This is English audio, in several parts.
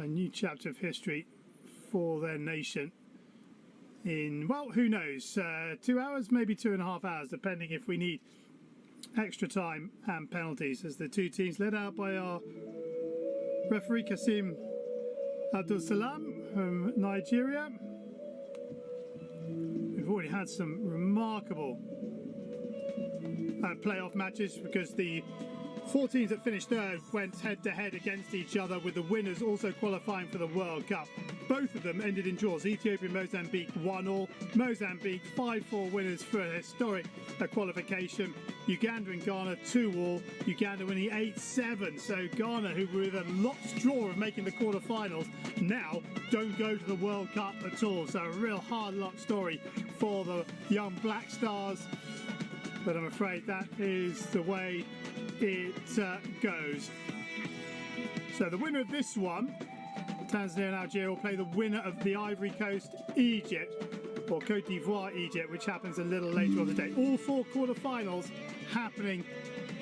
a new chapter of history for their nation in, well, who knows, 2 hours, maybe 2.5 hours, depending if we need extra time and penalties, as the two teams led out by our referee Kasim Abdul Salam from Nigeria. We've already had some remarkable playoff matches, because the 4 teams that finished third went head-to-head against each other, with the winners also qualifying for the World Cup. Both of them ended in draws. Ethiopia and Mozambique 1-1. Mozambique 5-4 winners for a historic qualification. Uganda and Ghana 2-2. Uganda winning 8-7. So Ghana, who were with a lot's draw of making the quarterfinals, now don't go to the World Cup at all. So a real hard luck story for the young Black Stars. But I'm afraid that is the way it goes. So the winner of this one, Tanzania and Algeria, will play the winner of the Ivory Coast Egypt, or Cote d'Ivoire Egypt, which happens a little later on the day. All 4 quarterfinals happening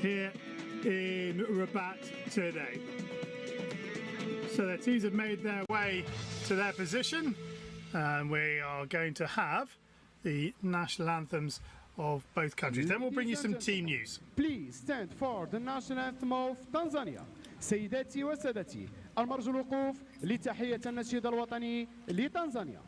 here in Rabat today. So their teams have made their way to their position, and we are going to have the national anthems of both countries. Then we'll bring you some team news. Please stand for the national anthem of Tanzania. سيداتي وسادتي، المرجو الوقوف لتحية النشيد الوطني لتنزانيا.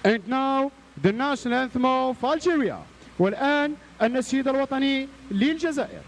And now the national anthem of Algeria. والآن النشيد الوطني للجزائر.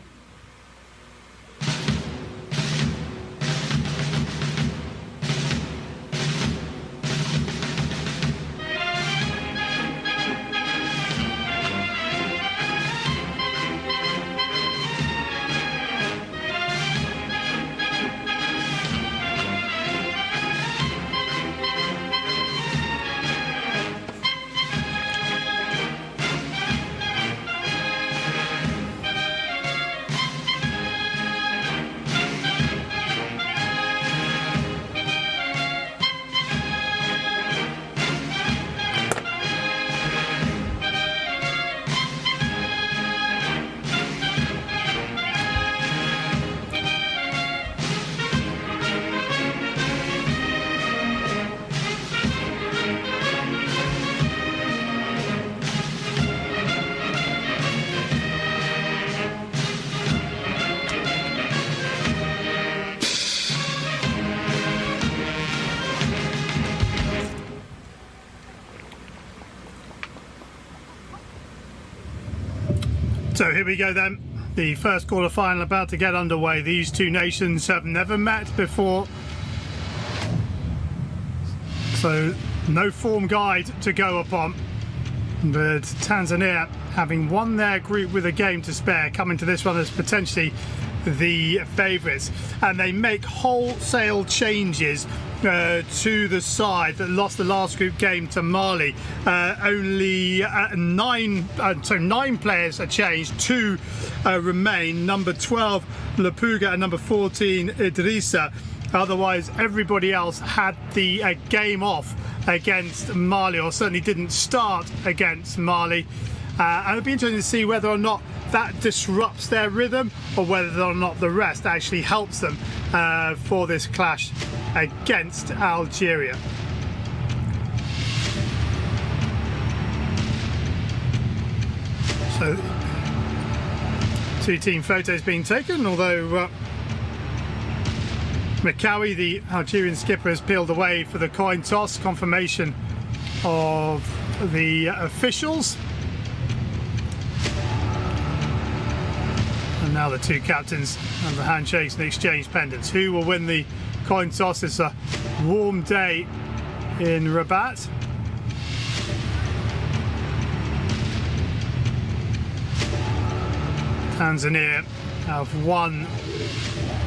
So here we go then, the first quarter-final about to get underway. These two nations have never met before, so no form guide to go upon. But Tanzania, having won their group with a game to spare, coming to this one as potentially the favourites, and they make wholesale changes to the side that lost the last group game to Mali. Only nine players are changed, 2 remain, number 12 Lapuga and number 14 Idrissa. Otherwise everybody else had the game off against Mali, or certainly didn't start against Mali. And it'll be interesting to see whether or not that disrupts their rhythm, or whether or not the rest actually helps them for this clash against Algeria. So 2 team photos being taken, although Makawi, the Algerian skipper, has peeled away for the coin toss, confirmation of the officials. And now the 2 captains and the handshakes and exchange pendants. Who will win the coin toss? It's a warm day in Rabat. Tanzania have won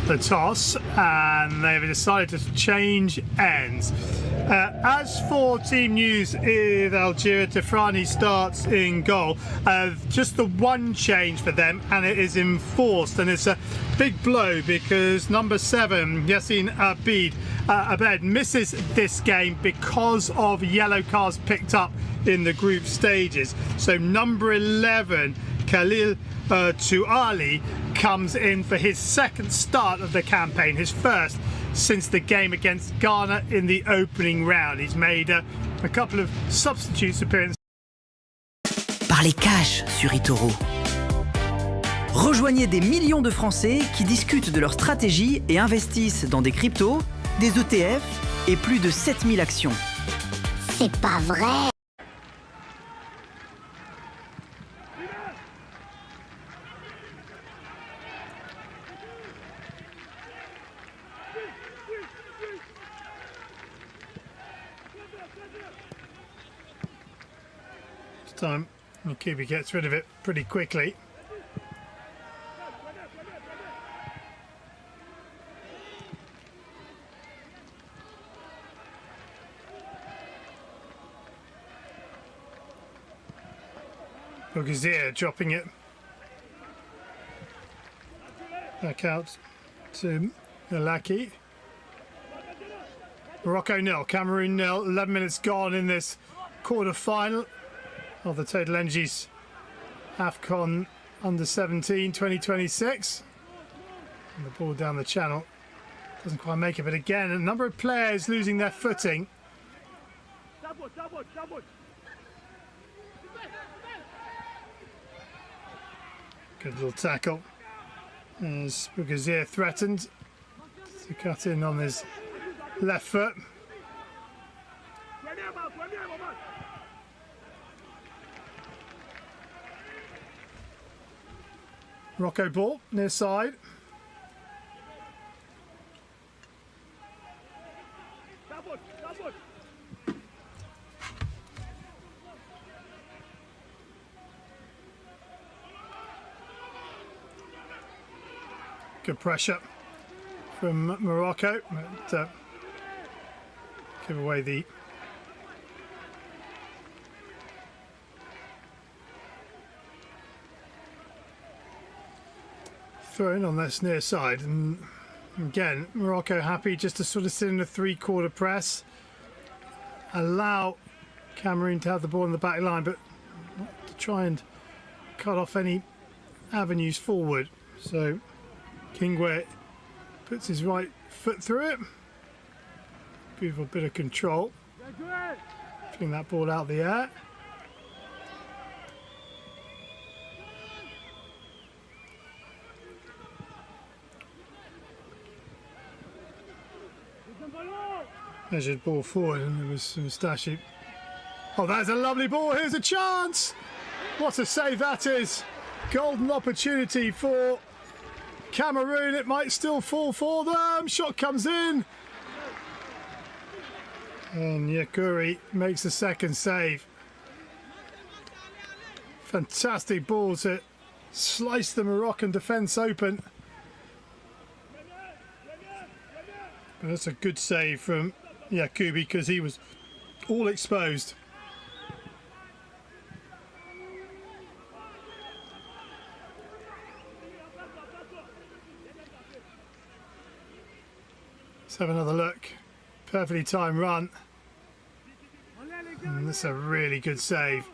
the toss and they've decided to change ends. As for team news in Algeria, Tefrani starts in goal. Just the one change for them, and it is enforced, and it's a big blow because number 7 Yassine Abed misses this game because of yellow cards picked up in the group stages. So number 11 Khalil Touali comes in for his second start of the campaign, his first since the game against Ghana in the opening round. He's made a couple of substitute appearances. Parlez cash sur eToro. Rejoignez des millions de Français qui discutent de leur stratégie et investissent dans des cryptos, des ETF et plus de 7000 actions. C'est pas vrai! Time and Kubi gets rid of it pretty quickly. Bougazir dropping it back out to Ilaki. Morocco 0, Cameroon 0, 11 minutes gone in this quarter-final of the Total Energies AFCON Under-17 2026. And the ball down the channel doesn't quite make it, but again a number of players losing their footing. Good little tackle as Bougazir threatened to cut in on his left foot. Morocco ball near side. Good pressure from Morocco, but give away the thrown on this near side. And again, Morocco happy just to sort of sit in a 3-quarter press, allow Cameroon to have the ball in the back line, but not to try and cut off any avenues forward. So Kingwe puts his right foot through it. Beautiful bit of control. Fling that ball out the air. Measured ball forward, and there was Mustashi. Oh, that's a lovely ball. Here's a chance. What a save that is. Golden opportunity for Cameroon. It might still fall for them. Shot comes in. And Yakuri makes the second save. Fantastic ball to slice the Moroccan defence open. But that's a good save from Yakubi because he was all exposed. Let's have another look. Perfectly timed run. And that's a really good save.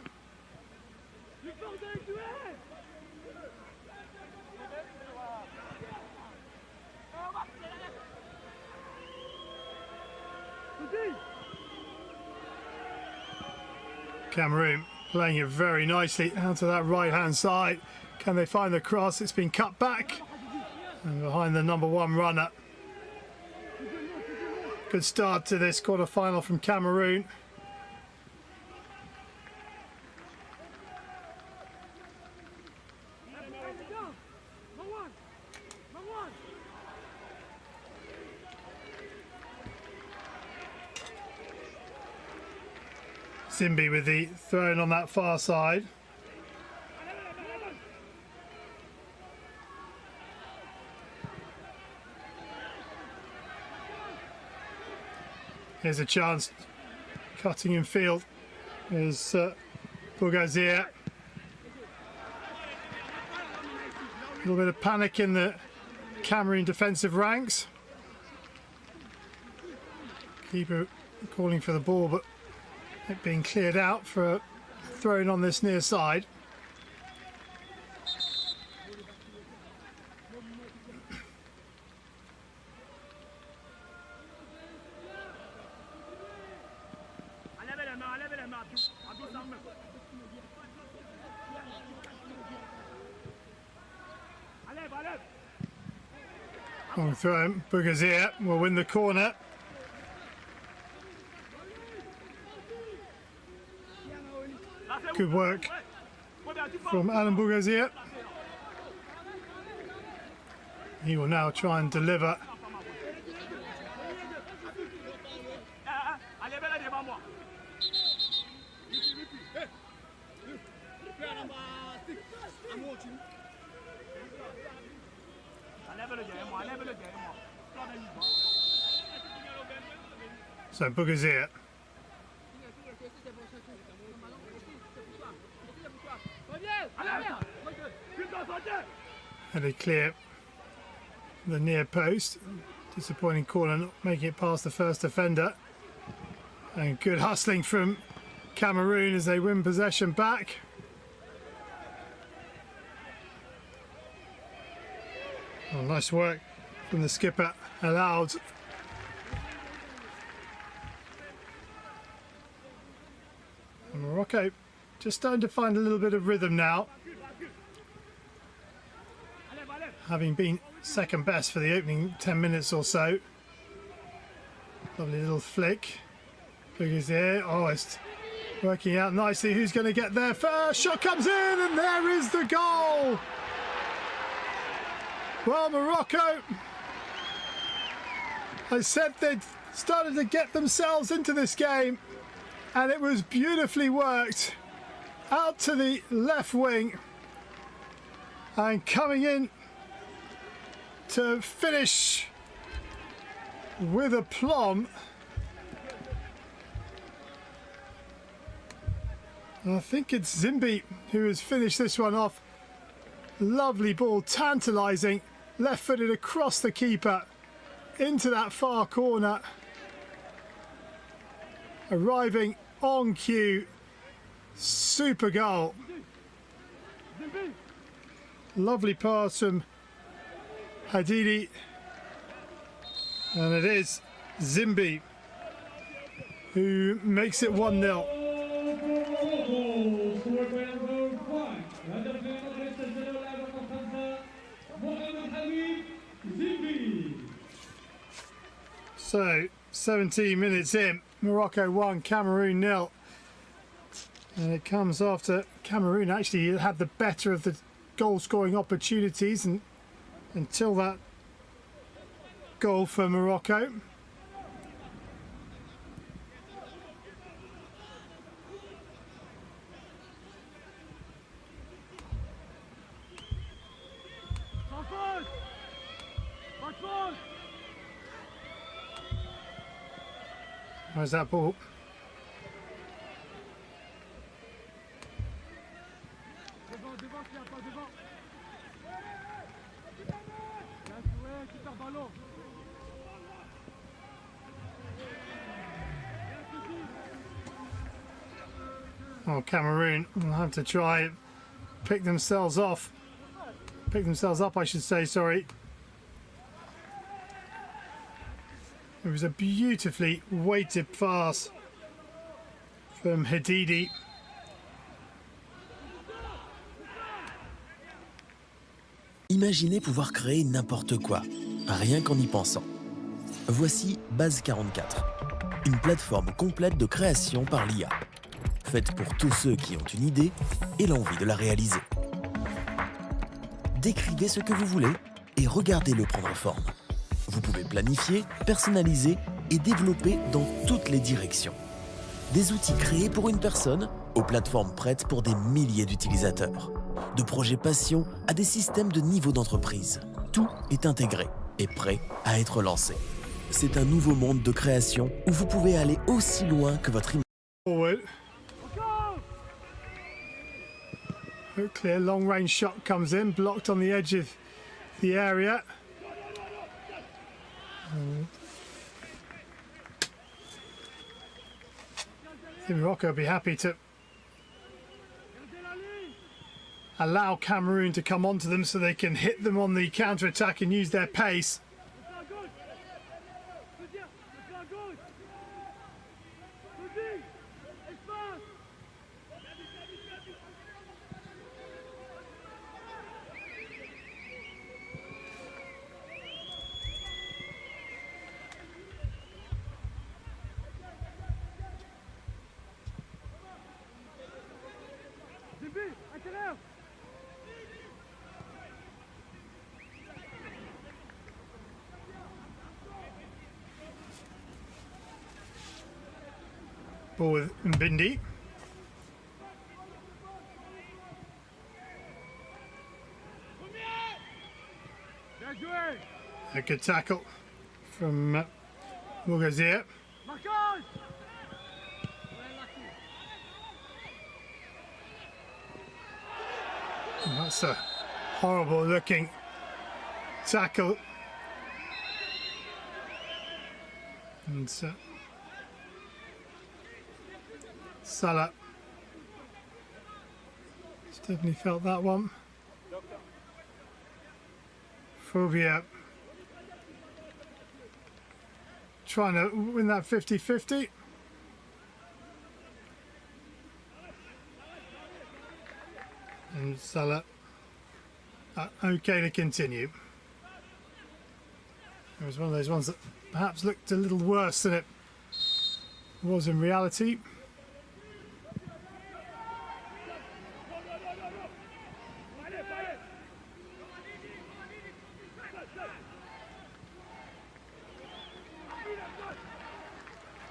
Cameroon playing it very nicely out to that right hand side. Can they find the cross? It's been cut back and behind the number one runner. Good start to this quarter-final from Cameroon. Zimbi with the throw on that far side. Here's a chance, cutting in field is Bougazir. A little bit of panic in the Cameroon defensive ranks. Keeper calling for the ball, but it being cleared out for a throw on this near side. Long throw, Bougazir will win the corner. Good work from Alan Bougazir. He will now try and deliver. So Bougazir. Had to clear the near post. Disappointing corner, not making it past the first defender. And good hustling from Cameroon as they win possession back. Oh, nice work from the skipper, allowed. And Morocco just starting to find a little bit of rhythm now. Having been second best for the opening 10 minutes or so. Lovely little flick. Bougazir, oh, it's working out nicely. Who's going to get there first? Shot comes in and there is the goal. Well, Morocco, I said they'd started to get themselves into this game and it was beautifully worked out to the left wing and coming in to finish with aplomb. I think it's Zimbi who has finished this one off. Lovely ball, tantalising, left-footed across the keeper into that far corner. Arriving on cue. Super goal. Lovely pass from Hadidi. And it is Zimbi who makes it 1-0. So 17 minutes in, Morocco 1, Cameroon 0. And it comes after Cameroon actually had the better of the goal scoring opportunities and until that goal for Morocco. Where's that ball? Oh, Cameroon will have to try and pick themselves up, I should say, sorry. It was a beautifully weighted pass from Hadidi. Imaginez pouvoir créer n'importe quoi, rien qu'en y pensant. Voici Base 44, une plateforme complète de création par l'IA, faite pour tous ceux qui ont une idée et l'envie de la réaliser. Décrivez ce que vous voulez et regardez-le prendre forme. Vous pouvez planifier, personnaliser et développer dans toutes les directions. Des outils créés pour une personne aux plateformes prêtes pour des milliers d'utilisateurs. De projets passion à des systèmes de niveau d'entreprise. Tout est intégré et prêt à être lancé. C'est un nouveau monde de création où vous pouvez aller aussi loin que votre Forward. A clear long range shot comes in, blocked on the edge of the area. I think Morocco will be happy to allow Cameroon to come onto them so they can hit them on the counter-attack and use their pace. Ball with Mbindi. A good tackle from Mugazir. That's a horrible looking tackle. And Salah definitely felt that one. Phobia trying to win that 50-50. And Salah okay to continue. It was one of those ones that perhaps looked a little worse than it was in reality.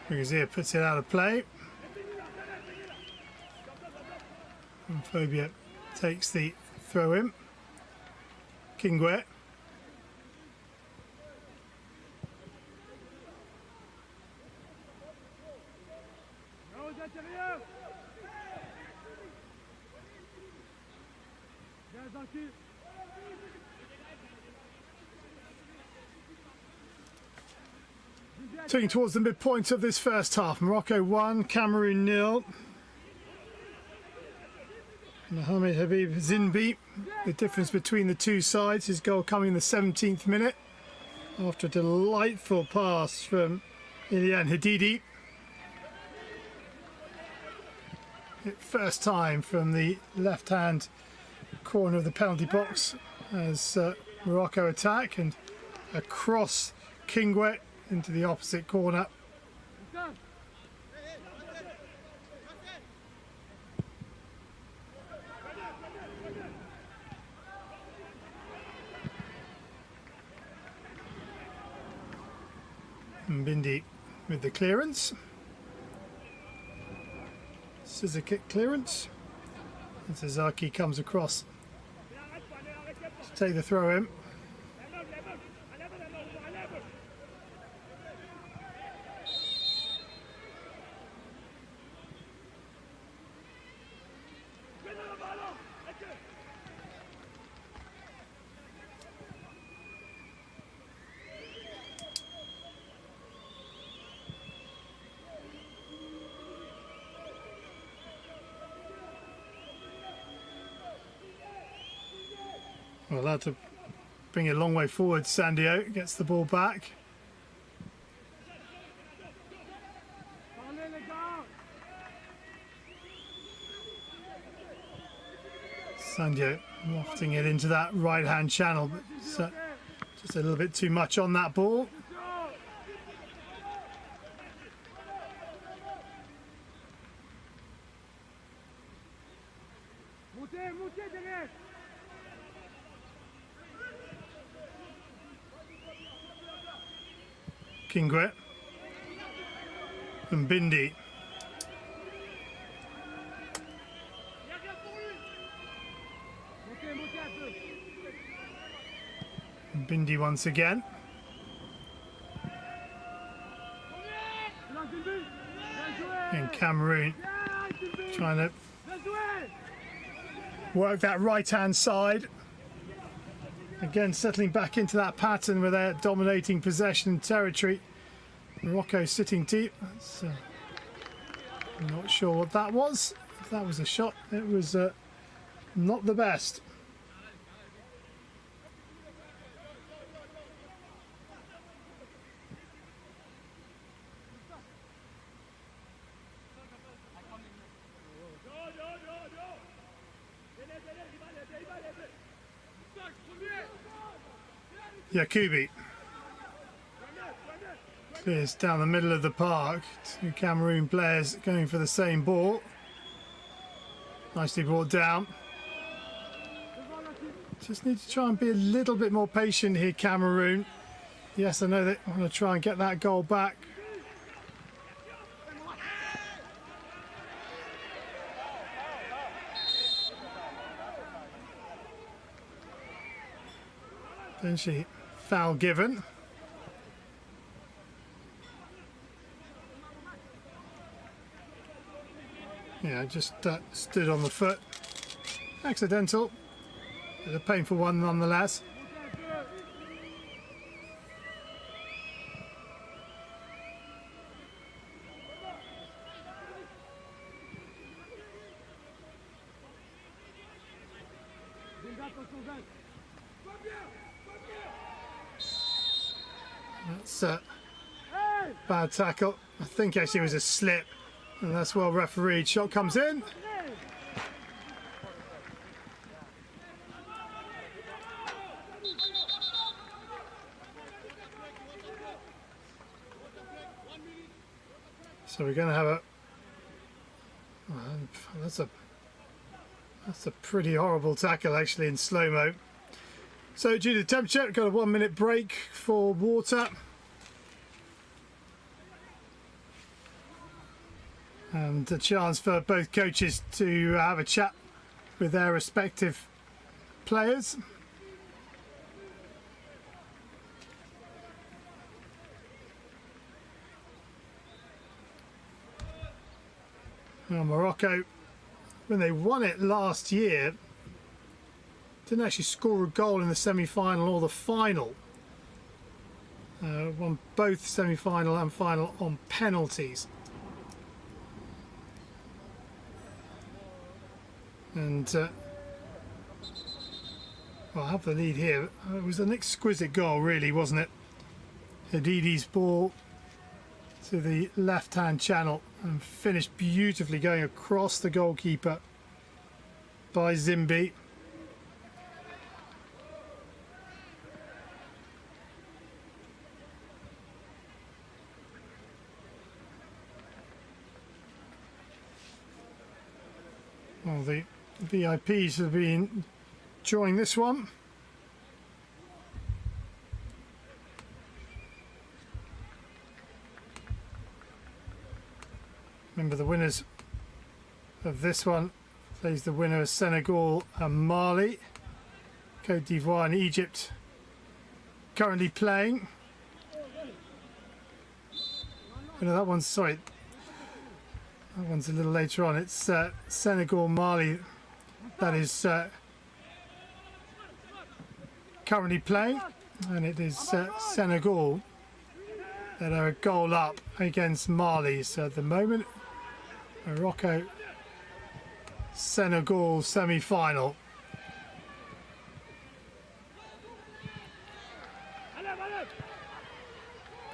Brigadier puts it out of play. And Phobia takes the throw in. Kingwe. Taking towards the midpoint of this first half. Morocco 1, Cameroon 0. Mohamed Habib Zinbi, the difference between the two sides, his goal coming in the 17th minute after a delightful pass from Ilian Hadidi. First time from the left-hand corner of the penalty box as Morocco attack, and across Kingwe into the opposite corner. Mbindi with the clearance. Scissor kick clearance. And Sasaki comes across to take the throw in. Well, allowed to bring it a long way forward. Sandio gets the ball back. Sandio lofting it into that right-hand channel, but just a little bit too much on that ball. Kingwe and Bindi. Bindi once again. And Cameroon trying to work that right-hand side. Again, settling back into that pattern where they're dominating possession and territory. Morocco sitting deep. I'm not sure what that was. If that was a shot, it was not the best. Yakubi clears down the middle of the park. Two Cameroon players going for the same ball. Nicely brought down. Just need to try and be a little bit more patient here, Cameroon. Yes, I know they want to try and get that goal back. Potentially foul given. Yeah, just stood on the foot. Accidental. But a painful one nonetheless. That's a bad tackle. I think actually it was a slip, and that's well refereed. Shot comes in. So we're going to have a. That's a pretty horrible tackle actually in slow-mo. So due to the temperature, we've got a 1 minute break for water. And a chance for both coaches to have a chat with their respective players. Well, Morocco, when they won it last year, didn't actually score a goal in the semi-final or the final. Won both semi-final and final on penalties. And well, I have the lead here. It was an exquisite goal, really, wasn't it? Hadidi's ball to the left-hand channel and finished beautifully, going across the goalkeeper by Zimbi. Well, the VIPs have been enjoying this one. Remember, the winners of this one plays the winner of Senegal and Mali. Côte d'Ivoire and Egypt currently playing. Oh, no, that one's, sorry, that one's a little later on. It's Senegal, Mali, that is currently playing, and it is Senegal that are a goal up against Mali. So at the moment, Morocco, Senegal semi-final.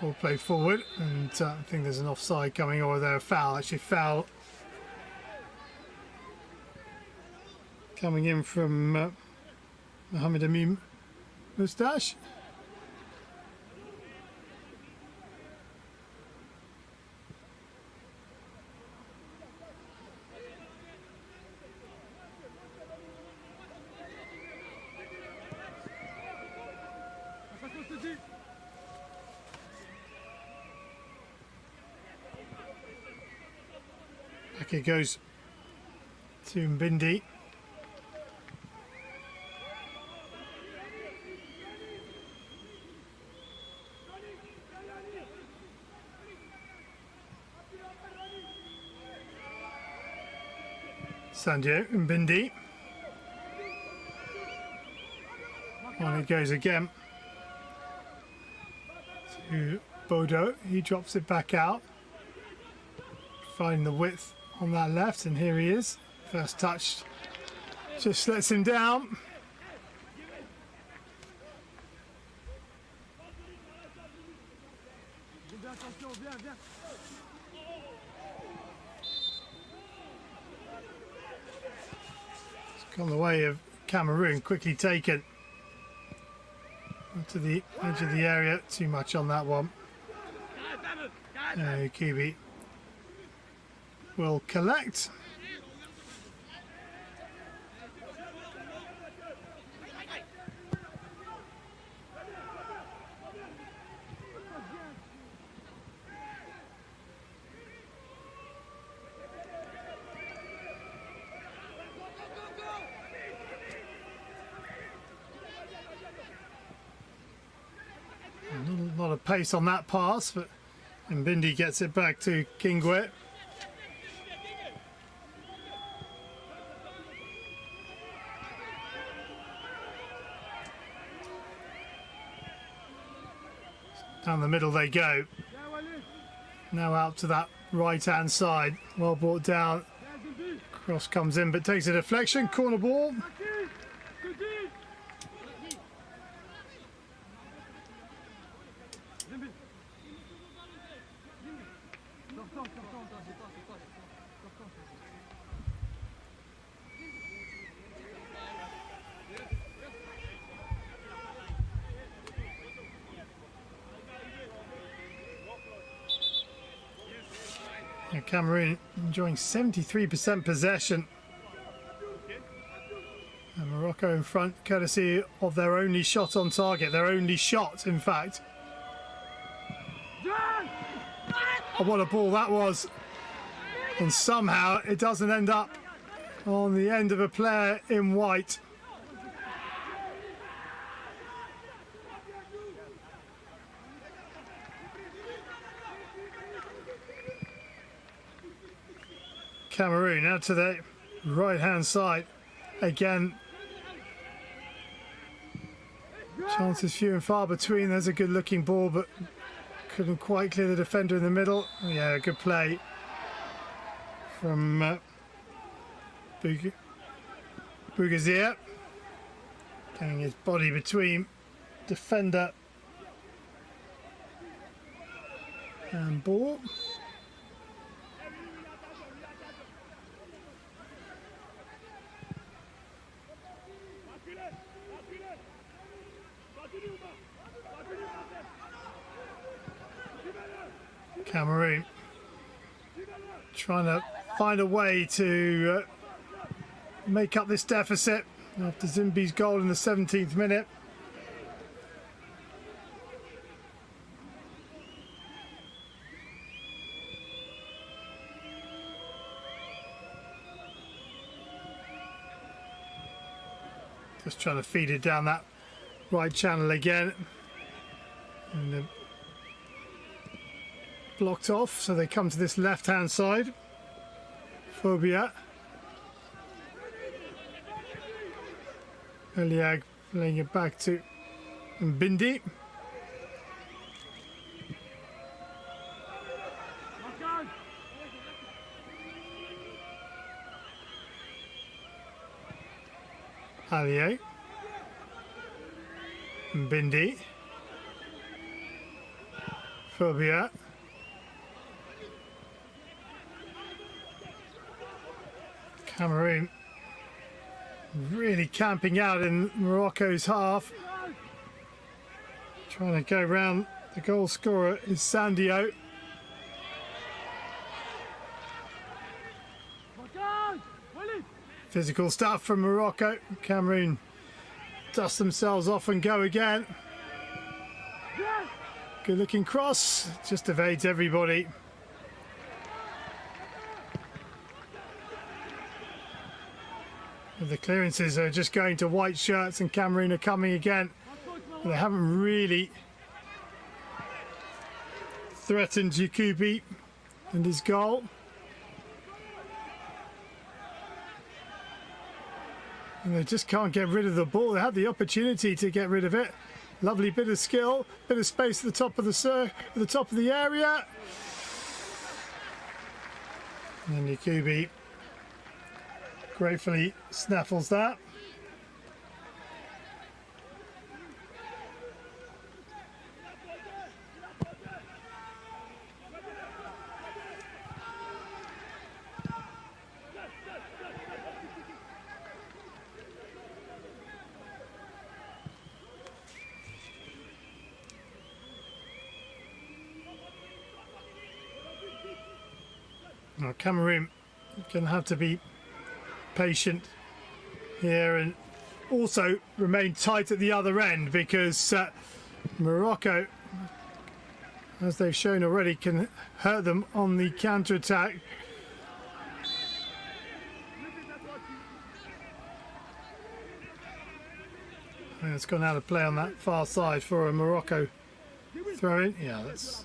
Ball play forward, and I think there's an offside coming, or there a foul. Actually, foul coming in from Mohamed Amin Moustache. Back it goes to Mbindi. Sandio Mbindi. On it goes again to Bodo. He drops it back out, finding the width on that left, and here he is. First touch just lets him down. It's gone the way of Cameroon, quickly taken to the edge of the area. Too much on that one. Kiwi will collect. A lot of pace on that pass, but Mbindi gets it back to Kingwe. Down the middle they go. Now out to that right-hand side. Well brought down. Cross comes in, but takes a deflection. Corner ball. Cameroon enjoying 73% possession, and Morocco in front courtesy of their only shot on target, their only shot in fact. Oh, what a ball that was, and somehow it doesn't end up on the end of a player in white. Cameroon out to the right hand side again. Chances few and far between. There's a good looking ball, but couldn't quite clear the defender in the middle. Yeah, good play from Bougazir, getting his body between defender and ball. Cameroon trying to find a way to make up this deficit after Zimbi's goal in the 17th minute. Just trying to feed it down that right channel again. And blocked off, so they come to this left hand side. Phobia. Eliag playing it back to Mbindi. Allier. Mbindi. Phobia. Cameroon really camping out in Morocco's half. Trying to go round the goal scorer is Sandio. Physical stuff from Morocco. Cameroon dust themselves off and go again. Good looking cross, just evades everybody. The clearances are just going to white shirts and Cameroon are coming again. They haven't really threatened Yakubi and his goal. And they just can't get rid of the ball. They had the opportunity to get rid of it. Lovely bit of skill, bit of space at the top of the area. And then Yakubi gratefully snaffles that. Now Cameroon going to have to be patient here and also remain tight at the other end, because Morocco, as they've shown already, can hurt them on the counter-attack. And it's gone out of play on that far side for a Morocco throw in. Yeah, that's...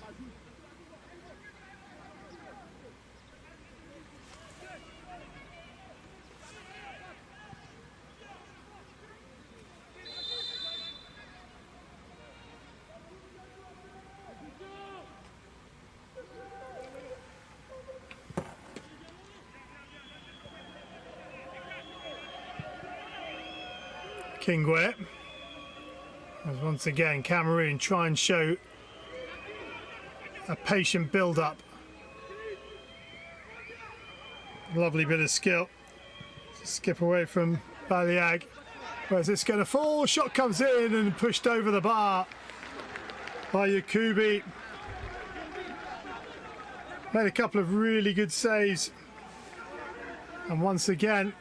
Kingwe, as once again Cameroon try and show a patient build-up. Lovely bit of skill. Skip away from Baliag. Where's this going to fall? Shot comes in and pushed over the bar by Yakubi. Made a couple of really good saves. And once again,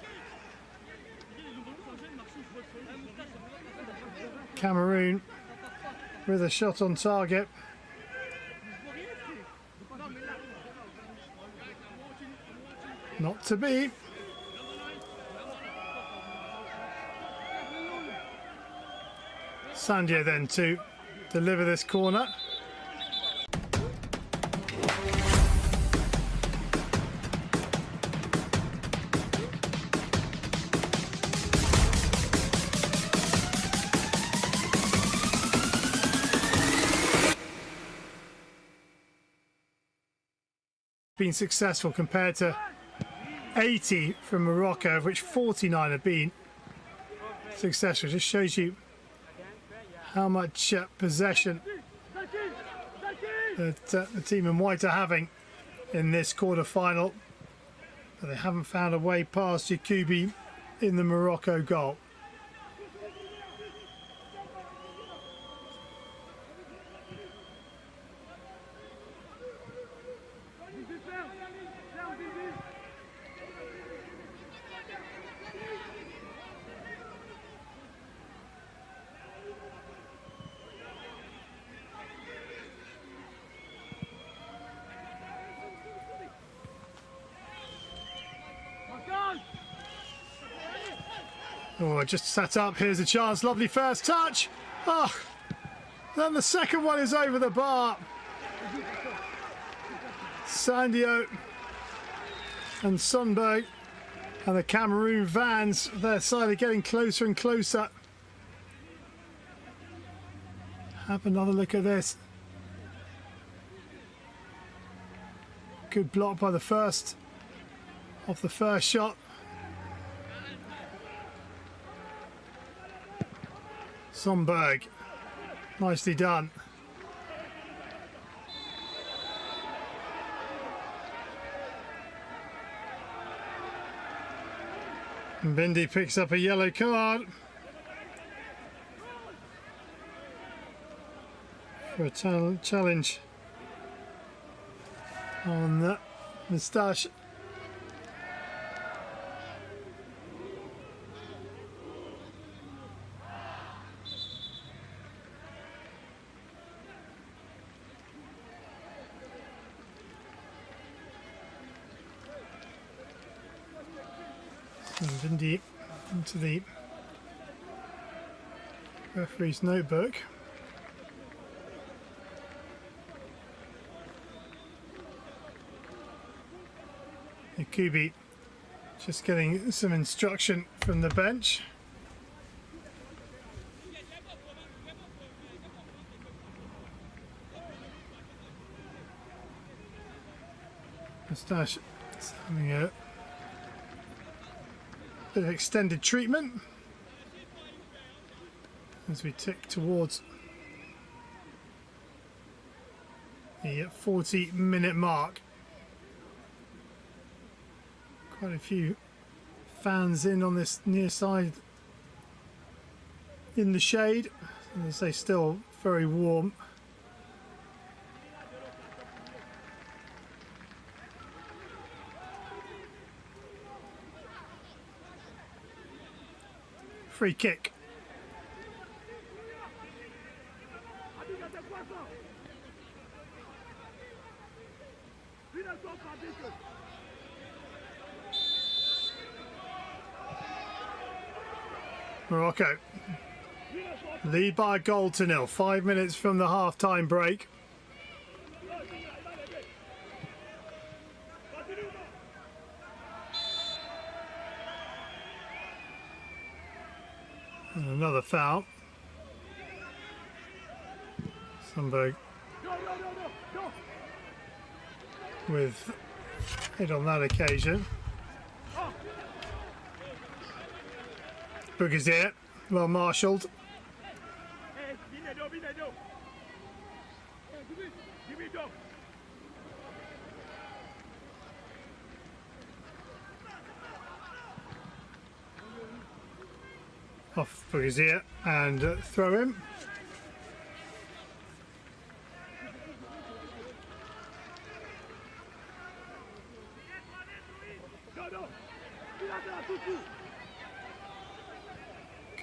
Cameroon with a shot on target. Not to be. Sandia then to deliver this corner. Been successful compared to 80 from Morocco, of which 49 have been successful. Just shows you how much possession that the team in white are having in this quarter-final. But they haven't found a way past Yakubi in the Morocco goal. Oh, just sat up. Here's a chance. Lovely first touch. Oh, then the second one is over the bar. Sandio and Sunberg and the Cameroon vans, their side are getting closer and closer. Have another look at this. Good block by the first off the first shot. Sunberg, nicely done. And Bindi picks up a yellow card for a challenge on that moustache. And Bindi into the referee's notebook. Kubi just getting some instruction from the bench. Moustache is having a bit of extended treatment as we tick towards the 40-minute mark. Quite a few fans in on this near side in the shade. As I say, still very warm. Free kick. Morocco lead by a goal to nil. 5 minutes from the half-time break. And another foul. Sundberg with it on that occasion. Bougazir, well marshalled. Off Bougazir and throw him.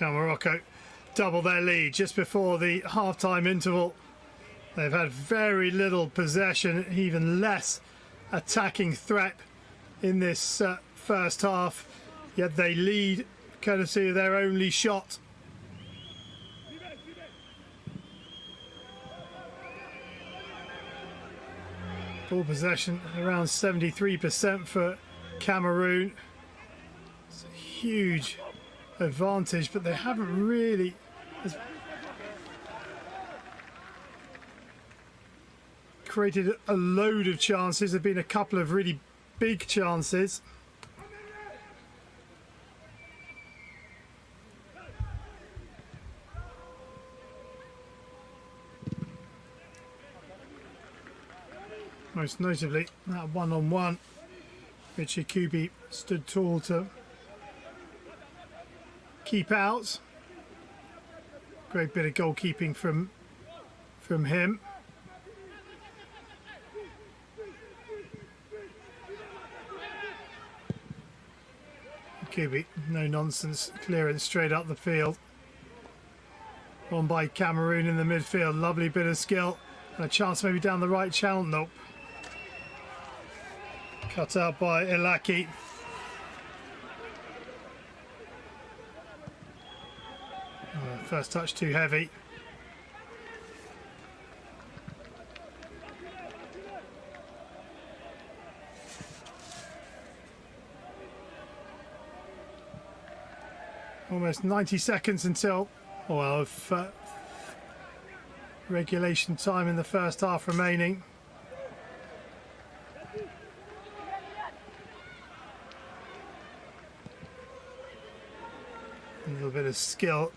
Morocco double their lead just before the half-time interval. They've had very little possession, even less attacking threat in this first half, yet they lead courtesy of their only shot. Ball possession around 73% for Cameroon. It's a huge advantage, but they haven't really created a load of chances. There have been a couple of really big chances. Most notably that one-on-one, which Kubi stood tall to keep out. Great bit of goalkeeping from him. Kubi, no nonsense clearance straight up the field. On by Cameroon in the midfield. Lovely bit of skill and a chance maybe down the right channel. Nope. Cut out by Elaki. First touch too heavy. Almost 90 seconds until, well, regulation time in the first half remaining. A little bit of skill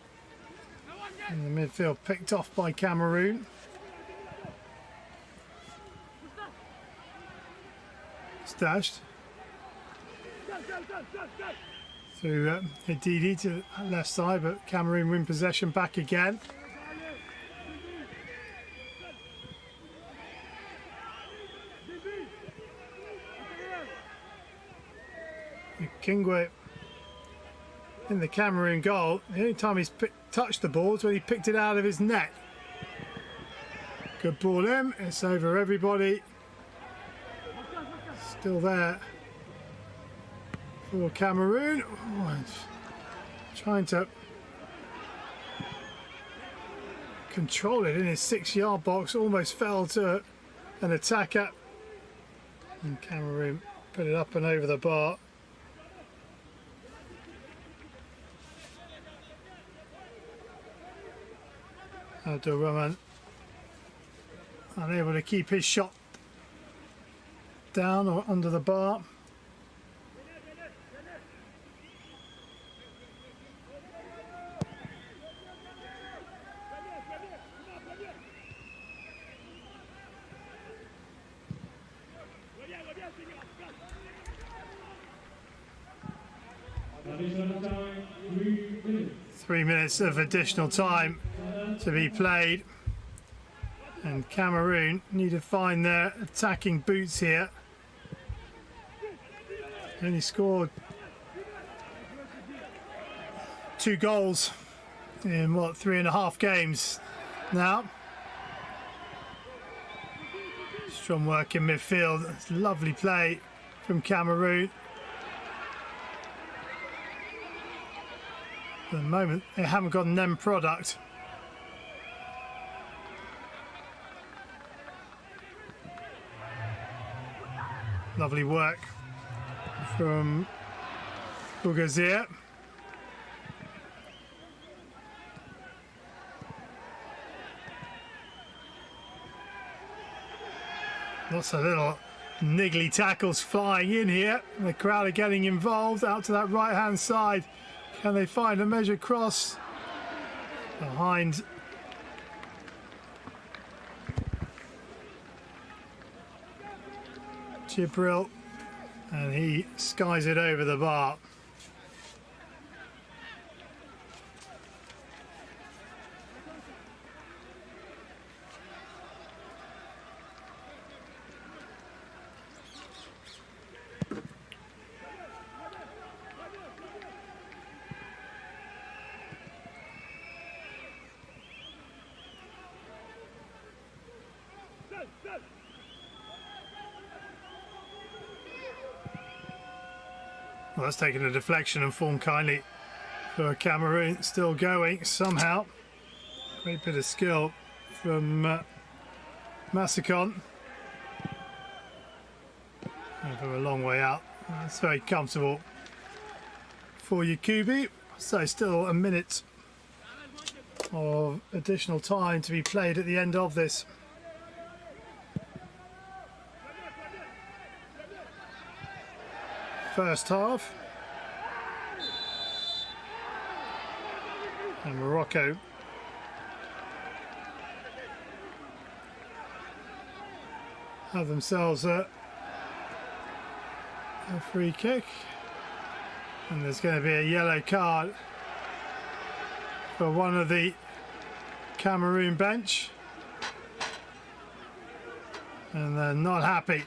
in the midfield picked off by Cameroon. Stashed. through Edidi to the left side, but Cameroon win possession back again. Kingwe in the Cameroon goal. The only time he's touched the ball is when he picked it out of his net. Good ball in. It's over everybody. Still there for Cameroon. Oh, trying to control it in his 6-yard box. Almost fell to an attacker. And Cameroon put it up and over the bar. Abdul unable to keep his shot down or under the bar. Three minutes of additional time to be played, and Cameroon need to find their attacking boots here. Only scored 2 goals in what, 3.5 games now. Strong work in midfield. That's lovely play from Cameroon. At the moment they haven't got an end product. Lovely work from Bougazir. Lots of little niggly tackles flying in here. The crowd are getting involved out to that right hand side. Can they find a measured cross behind Jibril, and he skies it over the bar. Well, that's taken a deflection and formed kindly for Cameroon. Still going somehow. Great bit of skill from Massacon. Over a long way out. That's very comfortable for Yakubu. So still a minute of additional time to be played at the end of this. First half, and Morocco have themselves a free kick, and there's going to be a yellow card for one of the Cameroon bench, and they're not happy.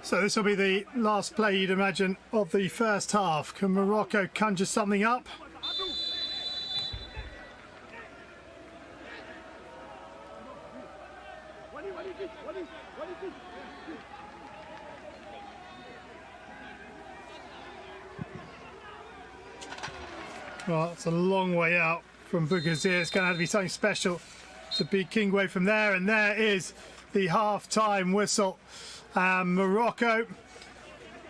So this will be the last play, you'd imagine, of the first half. Can Morocco conjure something up? Well, it's a long way out from Bougazir. It's going to have to be something special to beat Kingwe from there. And there is the half-time whistle. Morocco,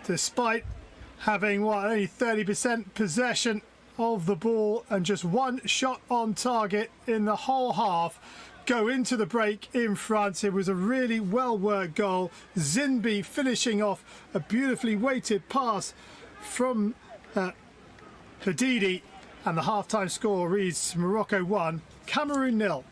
despite having only 30% possession of the ball and just one shot on target in the whole half, go into the break in front. It was a really well-worked goal. Zinbi finishing off a beautifully weighted pass from Hadidi, and the half-time score reads Morocco 1, Cameroon 0.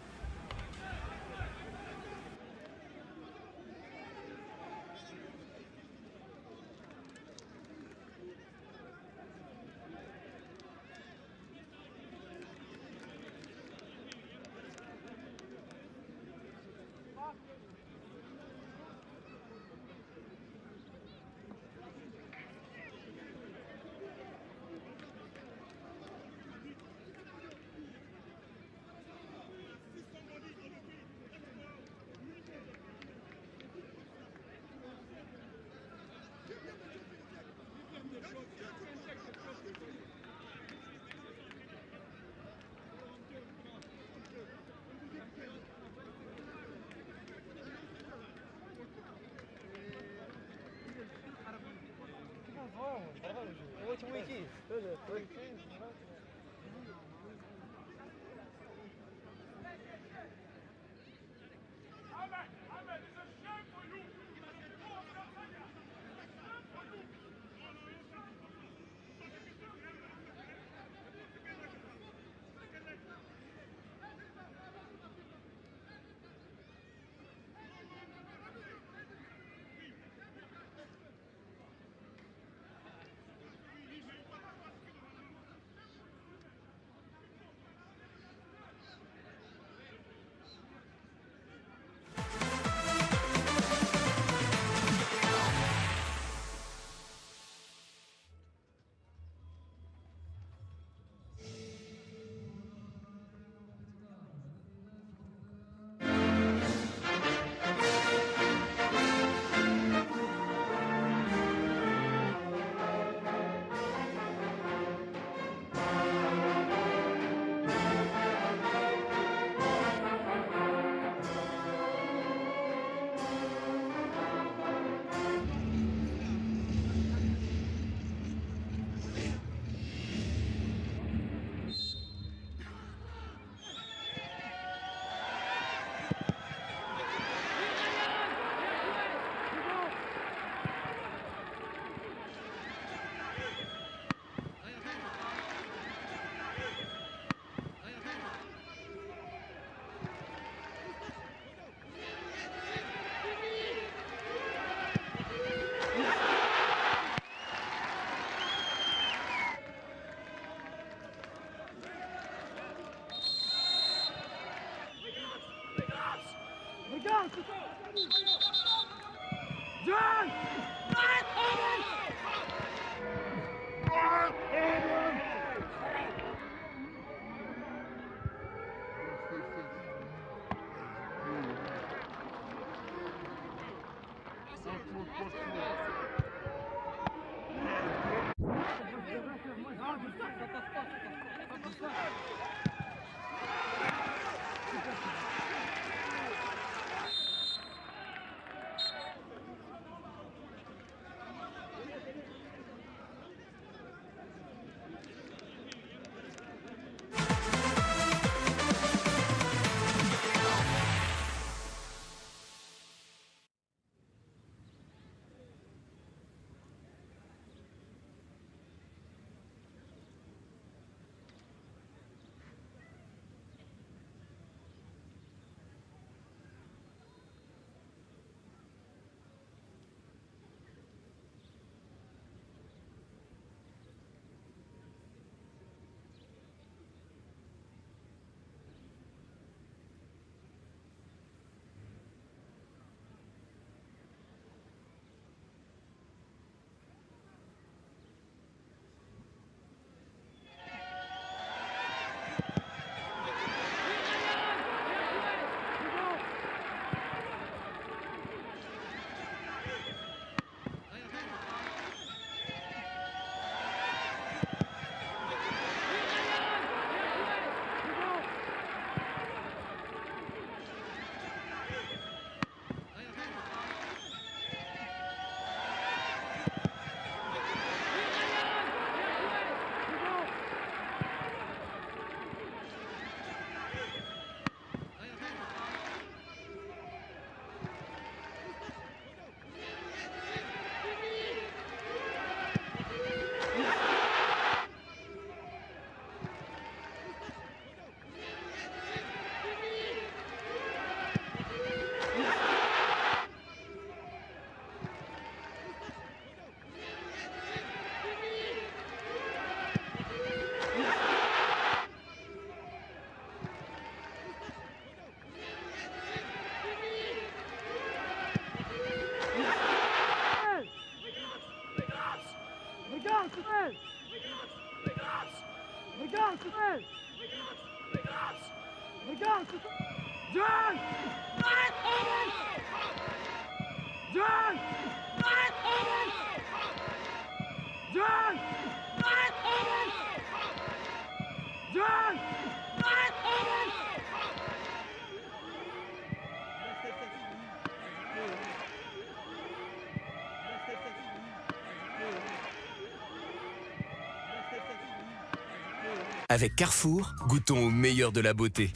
Avec Carrefour, goûtons au meilleur de la beauté.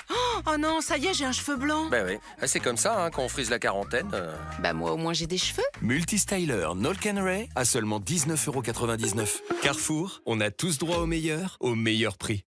Oh non, ça y est, j'ai un cheveu blanc. Ben oui, c'est comme ça, hein, quand on frise la quarantaine. Bah moi au moins j'ai des cheveux. Multistyler Noel Canary à seulement 19,99 €. Carrefour, on a tous droit au meilleur prix.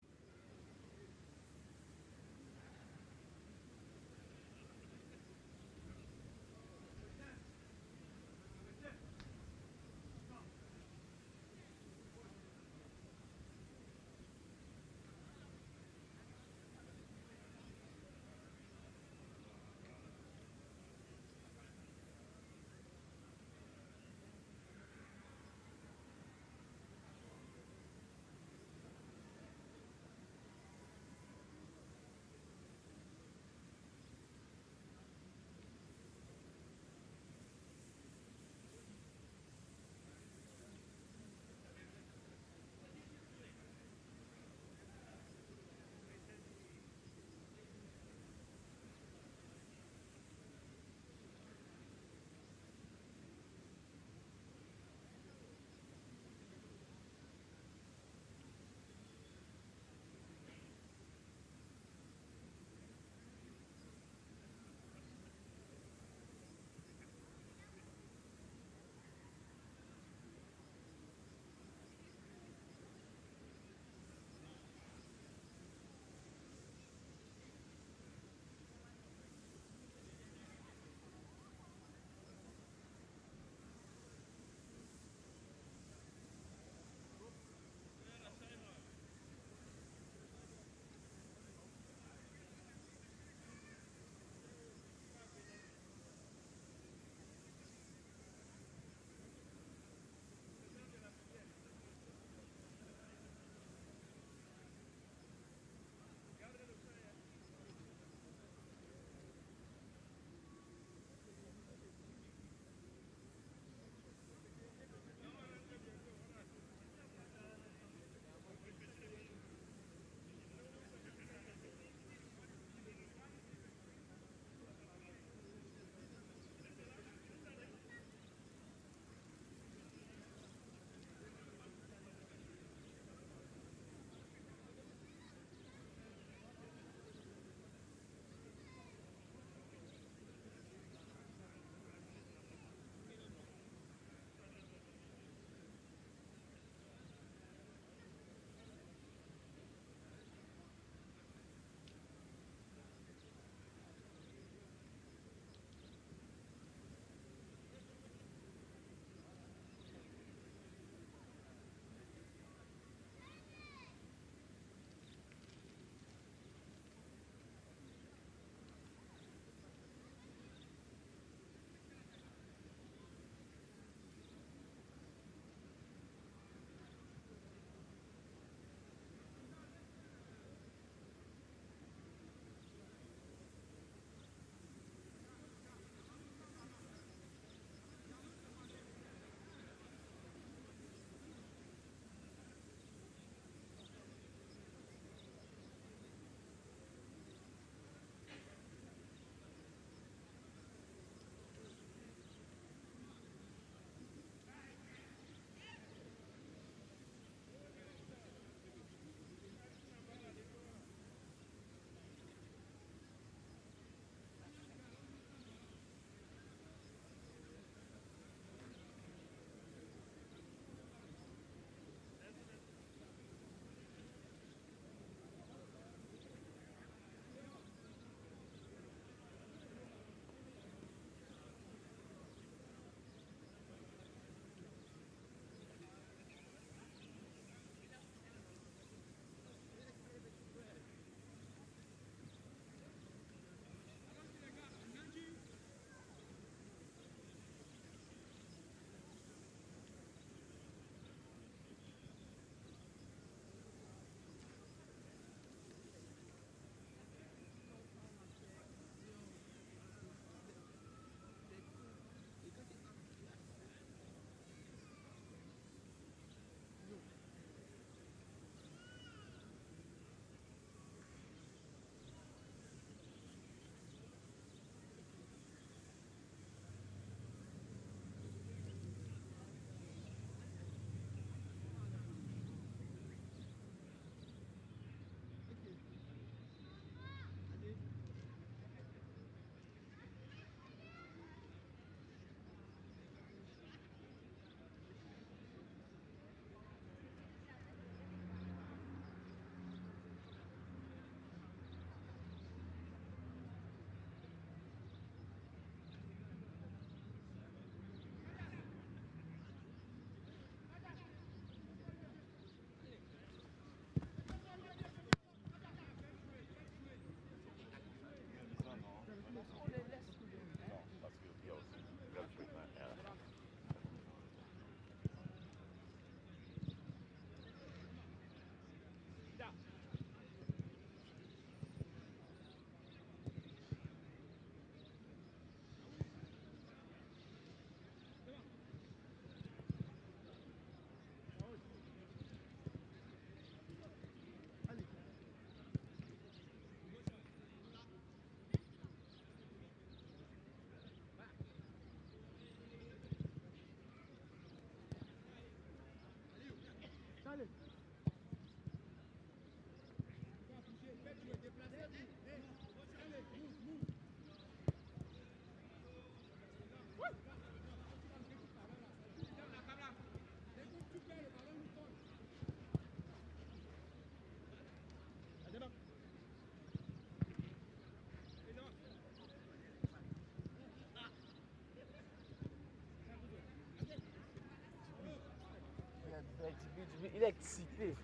Il est excité.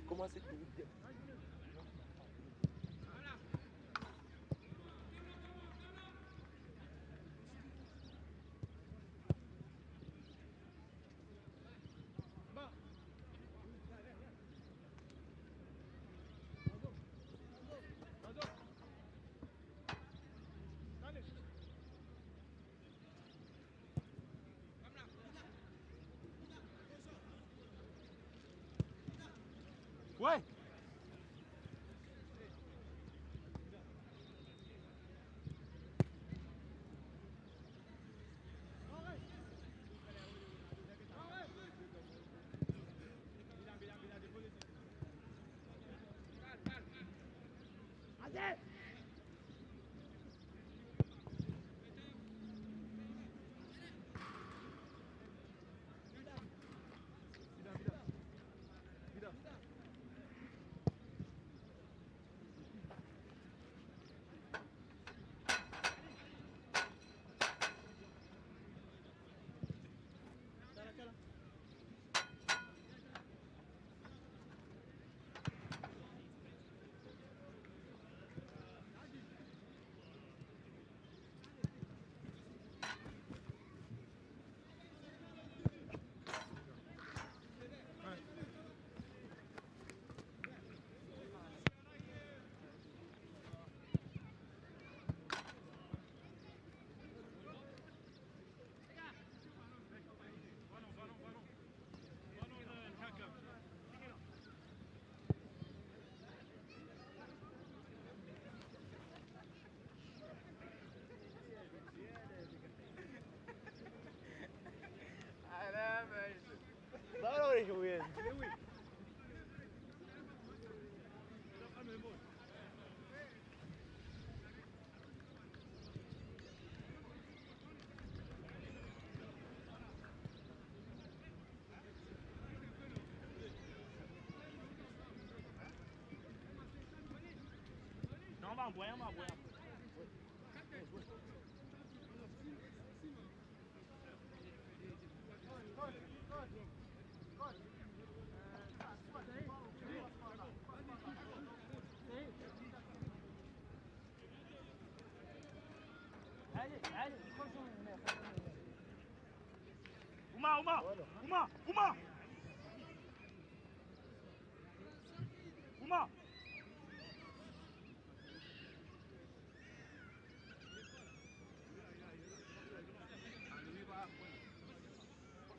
Comment c'est que ouais.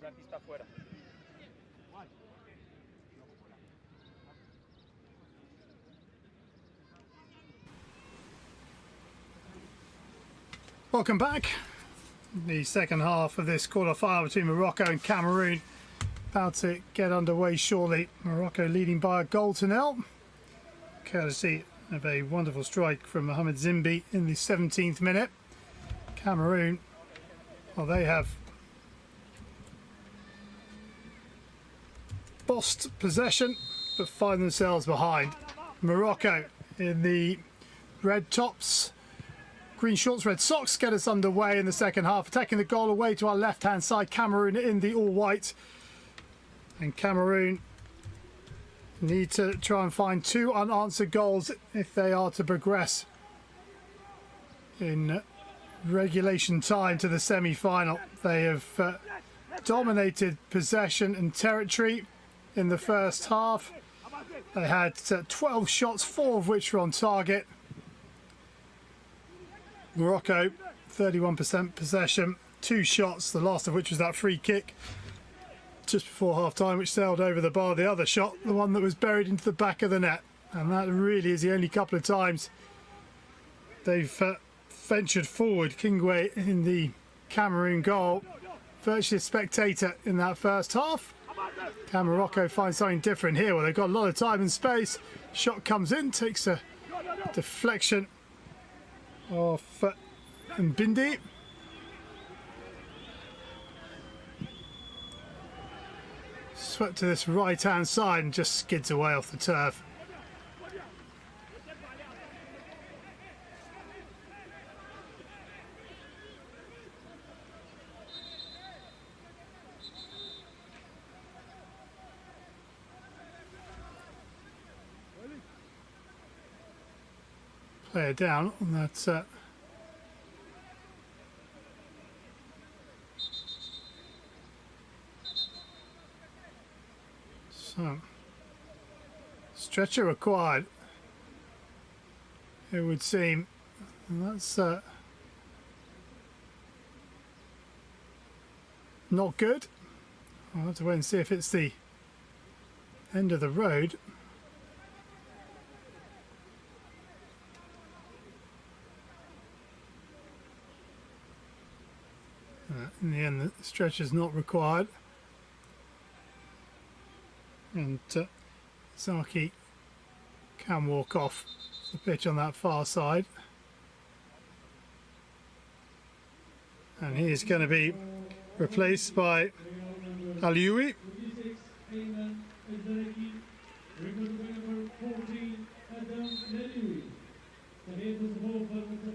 La pista afuera. Welcome back. The second half of this quarter-final between Morocco and Cameroon about to get underway shortly. Morocco leading by a goal to nil, courtesy of a wonderful strike from Mohamed Zimbi in the 17th minute. Cameroon, well, they have lost possession but find themselves behind. Morocco in the red tops, green shorts, red socks get us underway in the second half, taking the goal away to our left hand side. Cameroon in the all white, and Cameroon need to try and find 2 unanswered goals if they are to progress in regulation time to the semi-final. They have dominated possession and territory in the first half. They had 12 shots, 4 of which were on target. Morocco 31% possession, 2 shots, the last of which was that free kick just before half time which sailed over the bar. The other shot, the one that was buried into the back of the net, and that really is the only couple of times they've ventured forward. Kingwe in the Cameroon goal, virtually a spectator in that first half. Can Morocco find something different here? Well, they've got a lot of time and space. Shot comes in, takes a deflection off Mbindi. Swept to this right hand side and just skids away off the turf. player down on that. So, stretcher required, it would seem. And that's not good. I'll have to wait and see if it's the end of the road. In the end, the stretcher's not required. And Zaki can walk off the pitch on that far side. And he is going to be replaced by Alioui.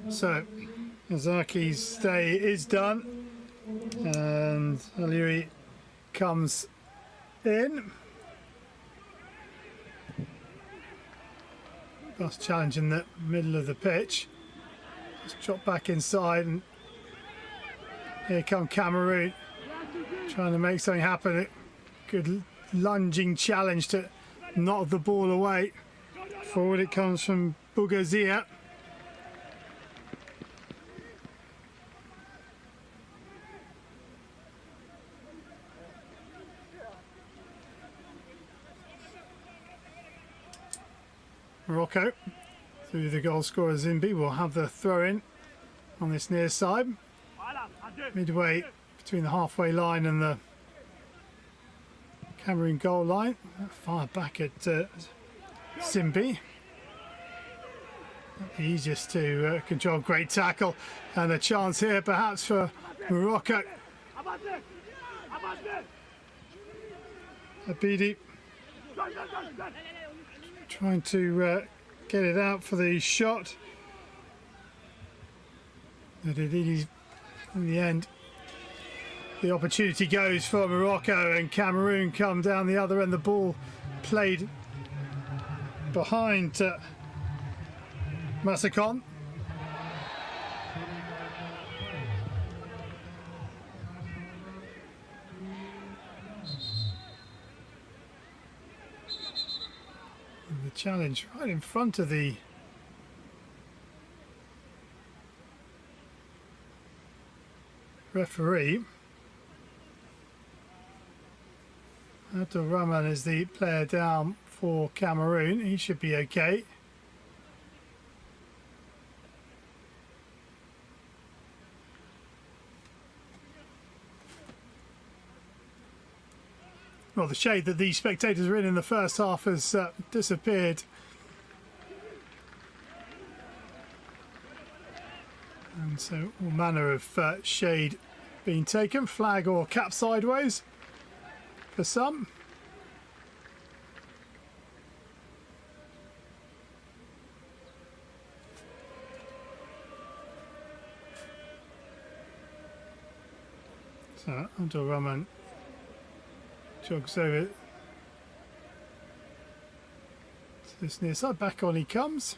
So Zaki's day is done, and Alioui comes in. Bus challenge in the middle of the pitch. Just drop back inside, and here come Cameroon trying to make something happen. Good lunging challenge to knock the ball away. Forward it comes from Bougazia. Morocco, through the goal scorer Zimbi, will have the throw in on this near side. Midway between the halfway line and the Cameroon goal line. Fire back at Zimbi. Not the easiest to control. Great tackle, and a chance here perhaps for Morocco. Abidi trying to get it out for the shot. But in the end, the opportunity goes for Morocco, and Cameroon come down the other end. The ball played behind Massacon. And the challenge right in front of the referee. Abdul Rahman is the player down for Cameroon. He should be okay. Well, the shade that the spectators were in the first half has disappeared. And so all manner of shade being taken, flag or cap sideways for some. So Abdul Rahman jogs over to this near side. Back on he comes.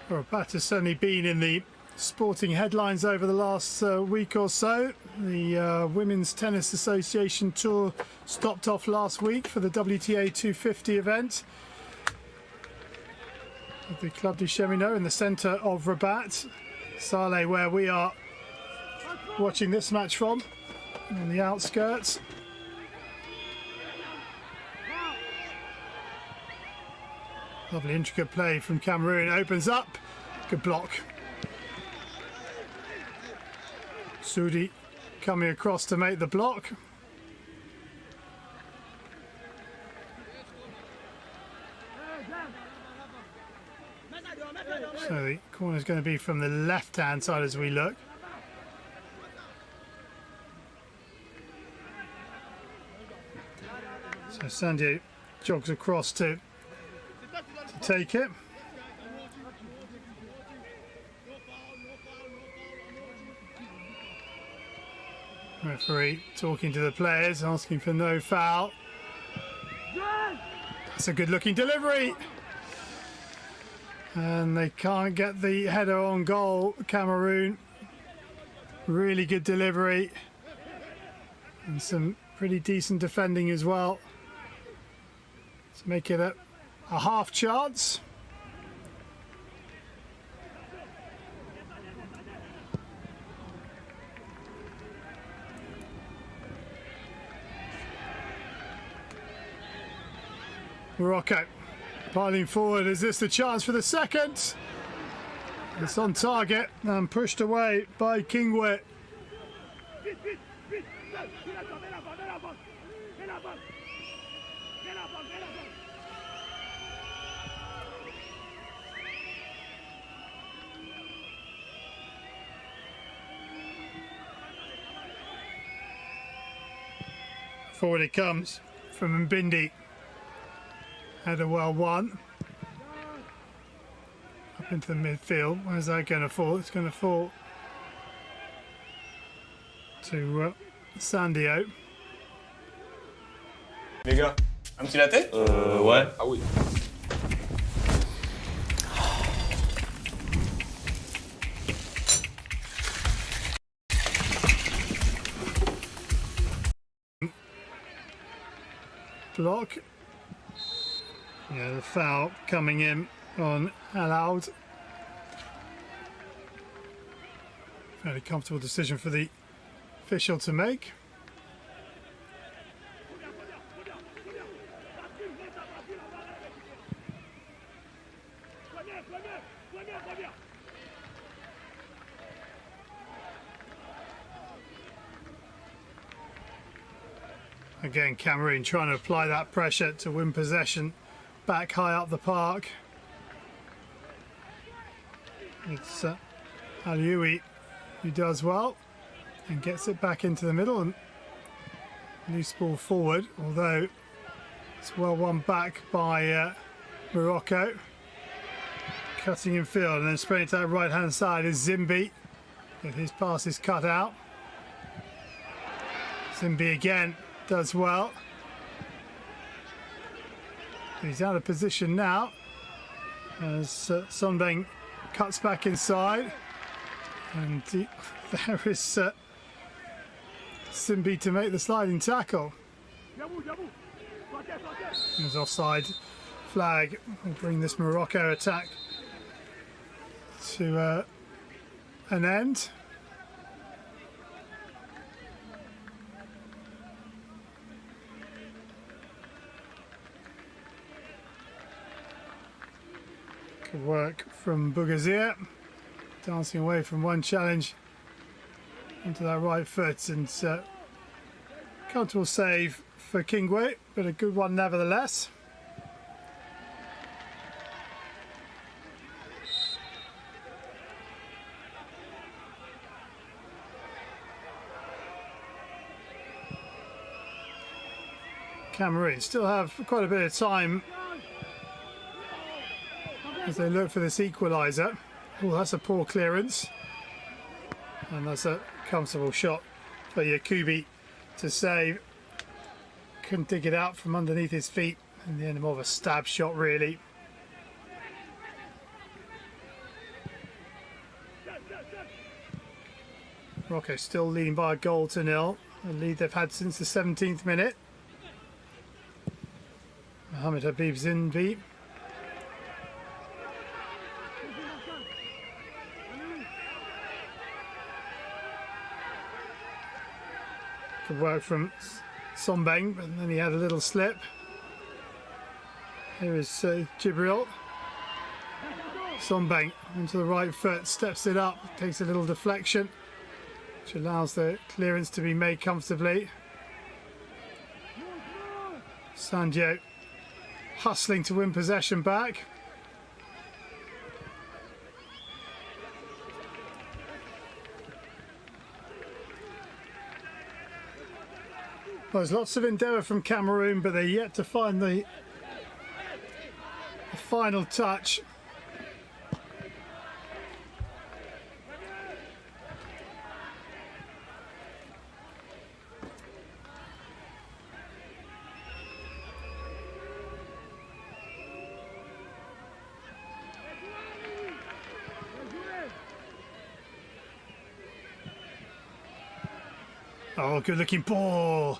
Well, Pat has certainly been in the sporting headlines over the last week or so. The Women's Tennis Association Tour stopped off last week for the WTA 250 event at the Club du Cheminot in the centre of Rabat. Saleh, where we are watching this match from, on the outskirts. Lovely intricate play from Cameroon. Opens up. Good block. Sudi coming across to make the block. So the corner is going to be from the left-hand side as we look. So Sandio jogs across to take it. Referee talking to the players, asking for no foul. That's a good looking delivery. And they can't get the header on goal, Cameroon. Really good delivery. And some pretty decent defending as well. Let's make it a half chance. Morocco piling forward. Is this the chance for the second? It's on target and pushed away by Kingwe. Forward it comes from Mbindi. Header well won. Up into the midfield. Where's that going to fall? It's going to fall to Sandio. Les gars, un petit latte? Ouais. Ah oui. Block. Yeah, the foul coming in on Halaud. Fairly comfortable decision for the official to make. Again, Cameroon trying to apply that pressure to win possession back high up the park. It's Alioui who does well and gets it back into the middle and loose ball forward, although it's well won back by Morocco. Cutting in field and then spreading to that right hand side is Zimbi, but his pass is cut out. Zimbi again does well. He's out of position now as Sonbeng cuts back inside, and there is Simbi to make the sliding tackle. There's offside flag. We'll bring this Morocco attack to an end. Good work from Bougazir, dancing away from one challenge into that right foot, and comfortable save for Kingwe, but a good one nevertheless. Cameroon still have quite a bit of time as they look for this equaliser. Oh, that's a poor clearance. And that's a comfortable shot for Yakubi to save. Couldn't dig it out from underneath his feet. In the end, more of a stab shot, really. Morocco still leading by a goal to nil. A lead they've had since the 17th minute. Mohamed Habib Zinbi. Good work from Sonbeng, but then he had a little slip. Here is Jibril. Sonbeng onto the right foot, steps it up, takes a little deflection, which allows the clearance to be made comfortably. Sandio hustling to win possession back. Well, there's lots of endeavour from Cameroon, but they're yet to find the final touch. Oh, good looking ball.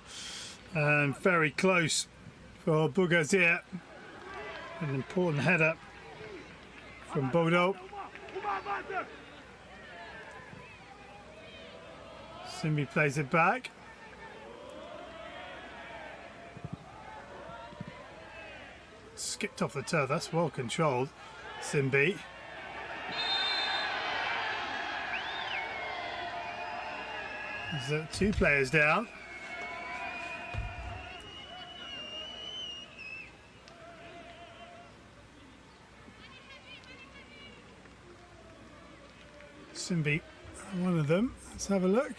And very close for Bougazir. An important header from Bodo. Simbi plays it back. Skipped off the turf, that's well controlled. Simbi. There's two players down. Simbi, one of them. Let's have a look.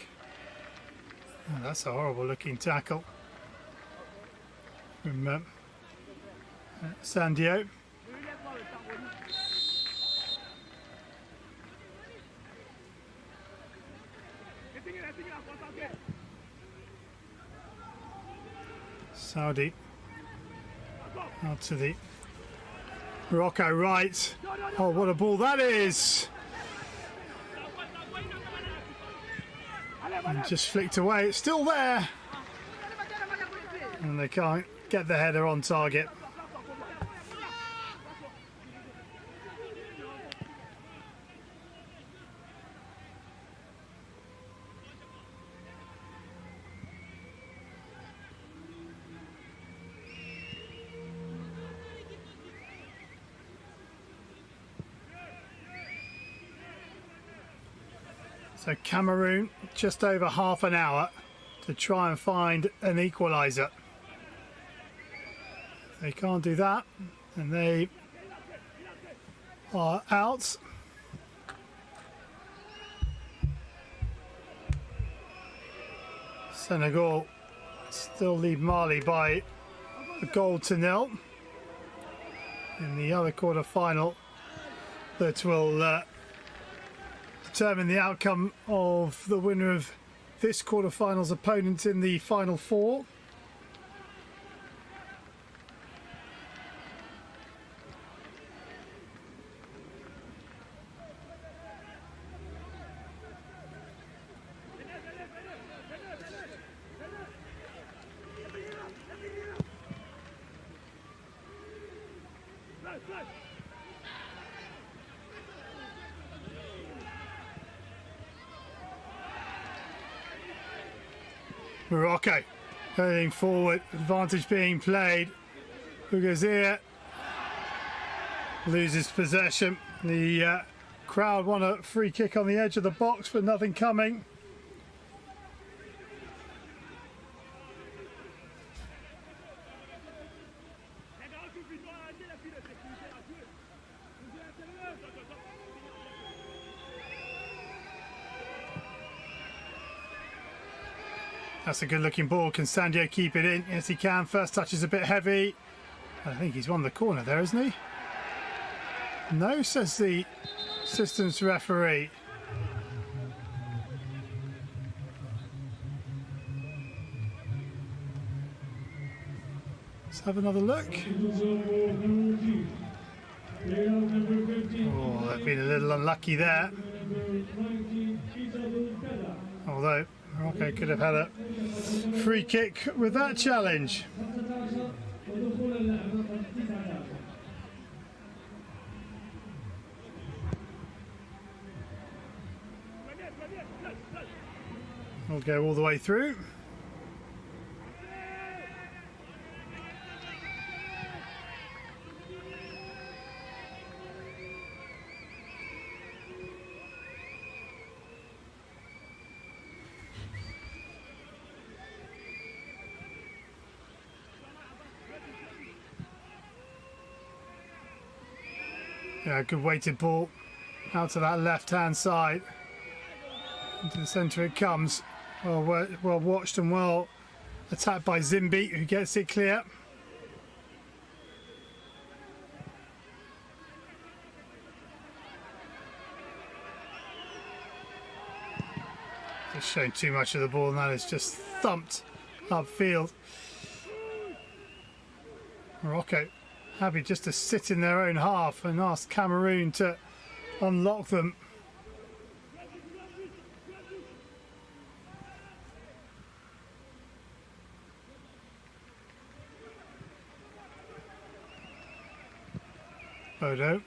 Oh, that's a horrible looking tackle from Sandio. Saudi out to the Morocco right. Oh, what a ball that is! And just flicked away. It's still there, and they can't get the header on target. So Cameroon, just over half an hour to try and find an equaliser. If they can't do that, then they are out. Senegal still lead Mali by a goal to nil in the other quarter-final that will determine the outcome of the winner of this quarter-finals opponent in the final four. Morocco heading forward, advantage being played. Bougazir loses possession. The crowd want a free kick on the edge of the box, but nothing coming. That's a good looking ball. Can Sandio keep it in? Yes, he can. First touch is a bit heavy. I think he's won the corner there, isn't he? No, says the assistant referee. Let's have another look. Oh, they've been a little unlucky there. Although Morocco could have had a free kick with that challenge. We'll go all the way through. Yeah, good weighted ball out to that left-hand side. Into the centre it comes. Well watched and well attacked by Zimbi, who gets it clear. Just showing too much of the ball, and that is just thumped upfield. Morocco happy just to sit in their own half and ask Cameroon to unlock them. Bodo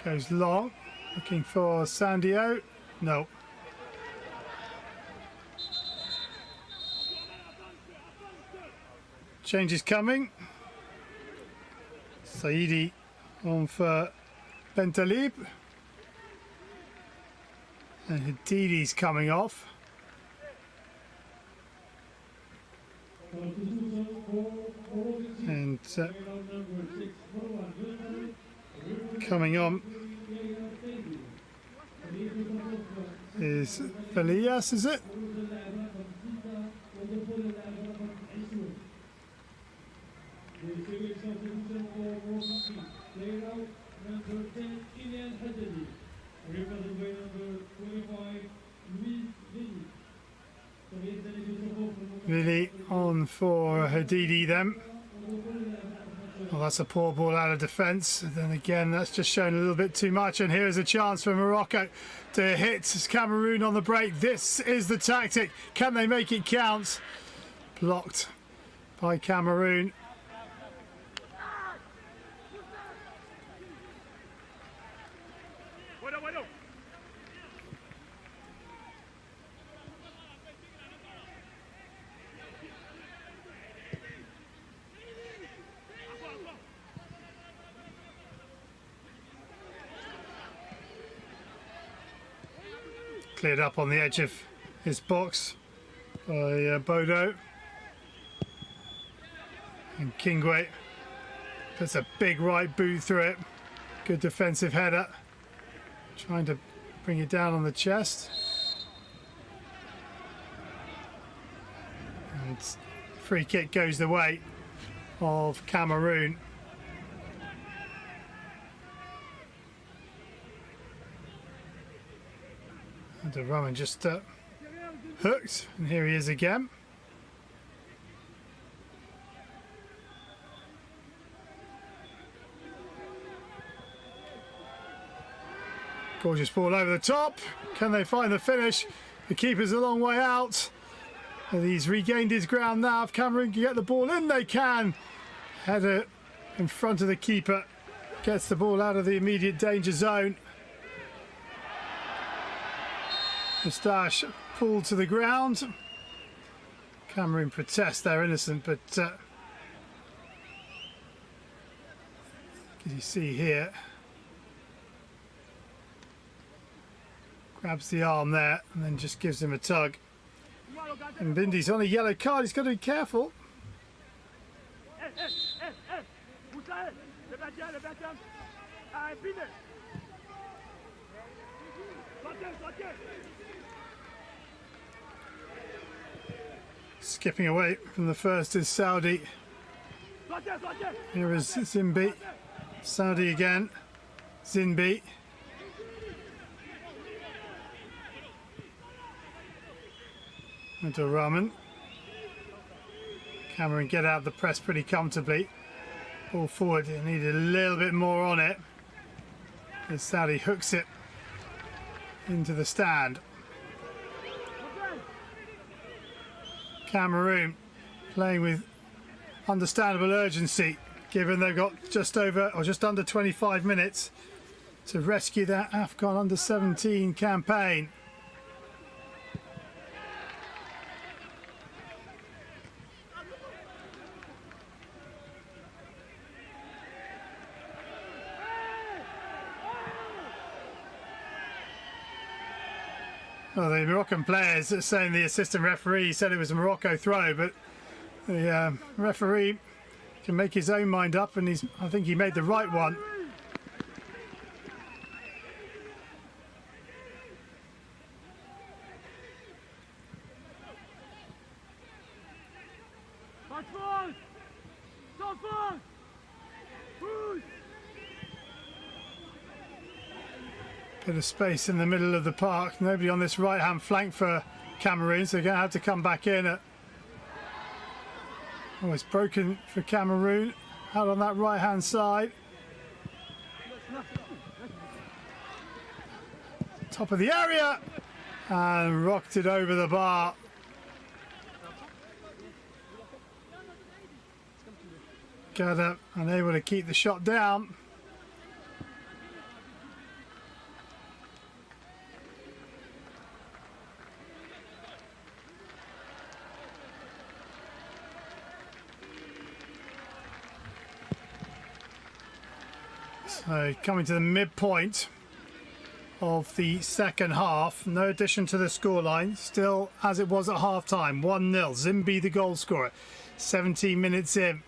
goes long, looking for Sandio. No. Change is coming. Saidi on for Bentalib. And Hadidi's coming off. And coming on is Velias, is it? Really on for Hadidi then. Well, that's a poor ball out of defence. Then again, that's just shown a little bit too much. And here's a chance for Morocco to hit Cameroon on the break. This is the tactic. Can they make it count? Blocked by Cameroon. Cleared up on the edge of his box by Bodo. And Kingwe puts a big right boot through it. Good defensive header. Trying to bring it down on the chest. And free kick goes the way of Cameroon. And Roman just hooked, and here he is again. Gorgeous ball over the top. Can they find the finish? The keeper's a long way out. And he's regained his ground now. If Cameroon can get the ball in, they can. Header in front of the keeper. Gets the ball out of the immediate danger zone. Moustache pulled to the ground. Cameroon protest, they're innocent, but as you see here, grabs the arm there and then just gives him a tug. And Bindi's on a yellow card, he's got to be careful. Skipping away from the first is Saudi. Here is Zimbi. Saudi again. Zinbi. Into Rahman. Cameron get out of the press pretty comfortably. Ball forward, they needed a little bit more on it. As Saudi hooks it into the stand. Cameroon playing with understandable urgency, given they've got just over or just under 25 minutes to rescue that AFCON under-17 campaign. Well, the Moroccan players are saying the assistant referee said it was a Morocco throw, but the referee can make his own mind up, and I think he made the right one. Bit of space in the middle of the park. Nobody on this right-hand flank for Cameroon, so they're going to have to come back in. Oh, it's broken for Cameroon. Out on that right-hand side. Top of the area. And rocked it over the bar. Gada unable to keep the shot down. So coming to the midpoint of the second half, no addition to the scoreline, still as it was at half time, 1-0, Zimbi the goal scorer, 17 minutes in.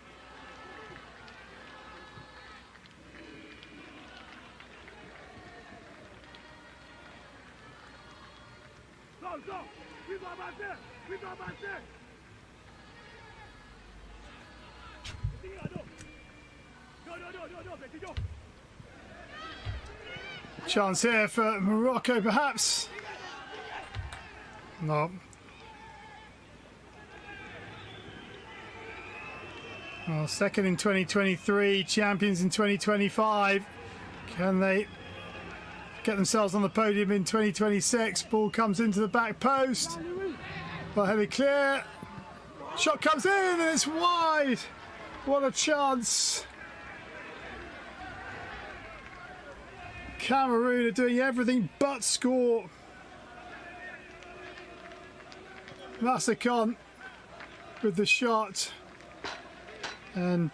Chance here for Morocco, perhaps. No. Well, second in 2023, champions in 2025. Can they get themselves on the podium in 2026? Ball comes into the back post. Well, headed clear. Shot comes in and it's wide. What a chance. Cameroon are doing everything but score. Massacon with the shot. And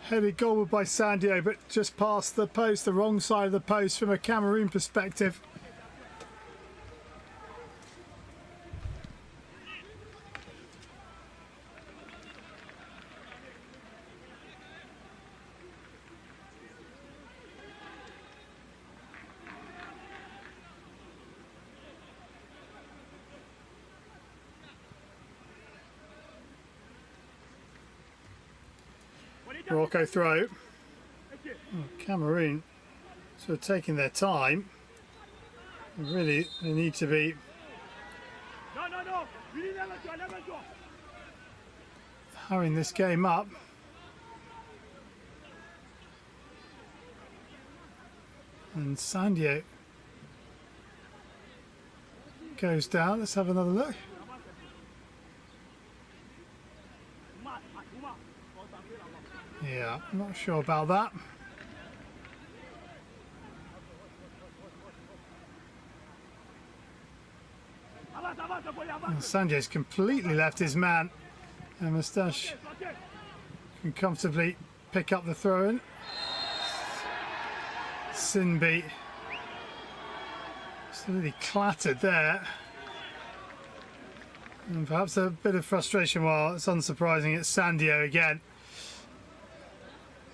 headed goalward by Sandio, but just past the post, the wrong side of the post from a Cameroon perspective. Morocco throw. Oh, Cameroon sort of taking their time. Really, they need to be hurrying this game up. And Sandio goes down. Let's have another look. Yeah, I'm not sure about that. And Sanjay's completely left his man, and Moustache can comfortably pick up the throw-in. Sinbi absolutely clattered there. And perhaps a bit of frustration. While it's unsurprising, it's Sandio again.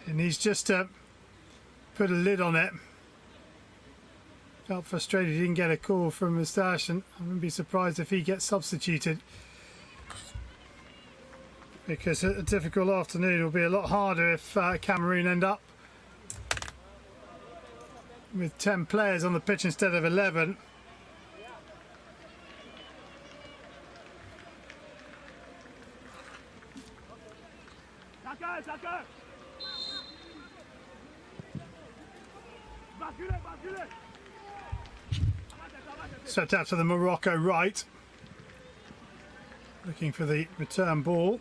He needs just to put a lid on it. Felt frustrated he didn't get a call from Moustache, and I wouldn't be surprised if he gets substituted. Because a difficult afternoon will be a lot harder if Cameroon end up with 10 players on the pitch instead of 11. Set out to the Morocco right, looking for the return ball.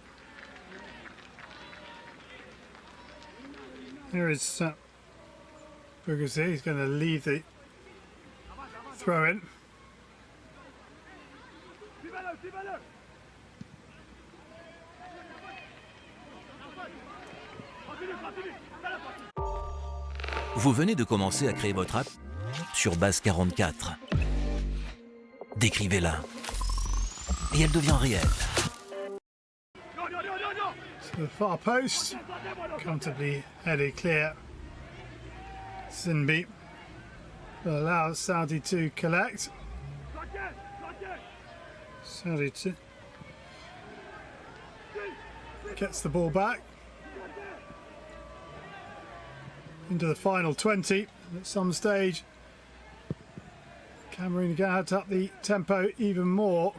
Here is Bougazzi. He's going to leave the throw in. Vous venez de commencer à créer votre app sur base 44. Décrivez-la. Et elle devient réelle. To the far post, comfortably headed clear. Sinbi allows Saudi to collect. Saudi gets the ball back into the final 20. At some stage, Cameroon are going to have to up the tempo even more.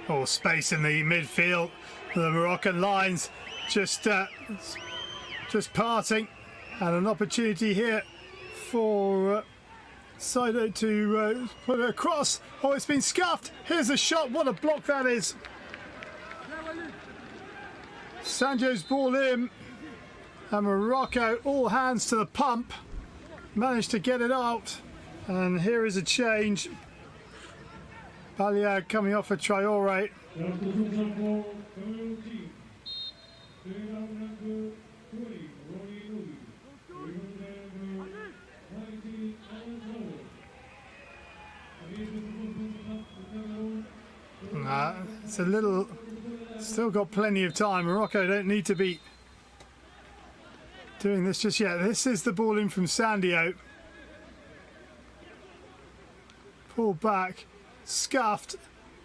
More space in the midfield. The Moroccan lines just parting, and an opportunity here for Saido to put it across. Oh, it's been scuffed. Here's a shot. What a block that is. Sanjo's ball in, and Morocco, all hands to the pump, managed to get it out. And here is a change. Baliag coming off for Traore. It's a little, still got plenty of time. Morocco don't need to be doing this just yet. This is the ball in from Sandio. Pull back, scuffed.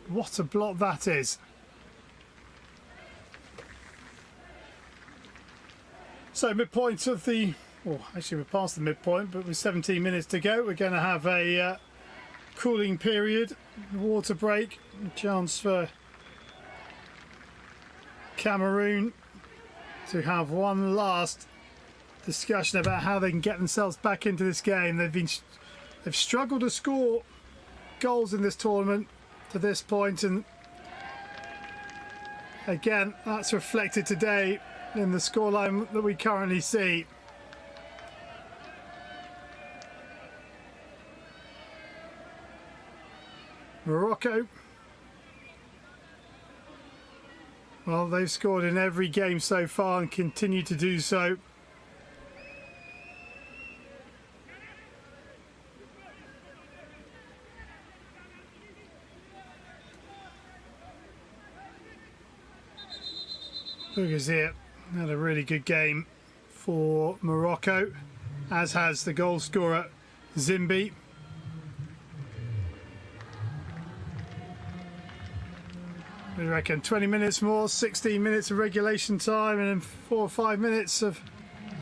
What a block that is. So midpoint of the, well, actually we're past the midpoint, but with 17 minutes to go, we're going to have a cooling period, water break, a chance for Cameroon to have one last discussion about how they can get themselves back into this game. They've struggled to score goals in this tournament to this point, and again that's reflected today in the scoreline that we currently see. Morocco, well, they've scored in every game so far and continue to do so. Bougazir had a really good game for Morocco, as has the goal scorer Zimbi. We reckon 20 minutes more, 16 minutes of regulation time, and then 4 or 5 minutes of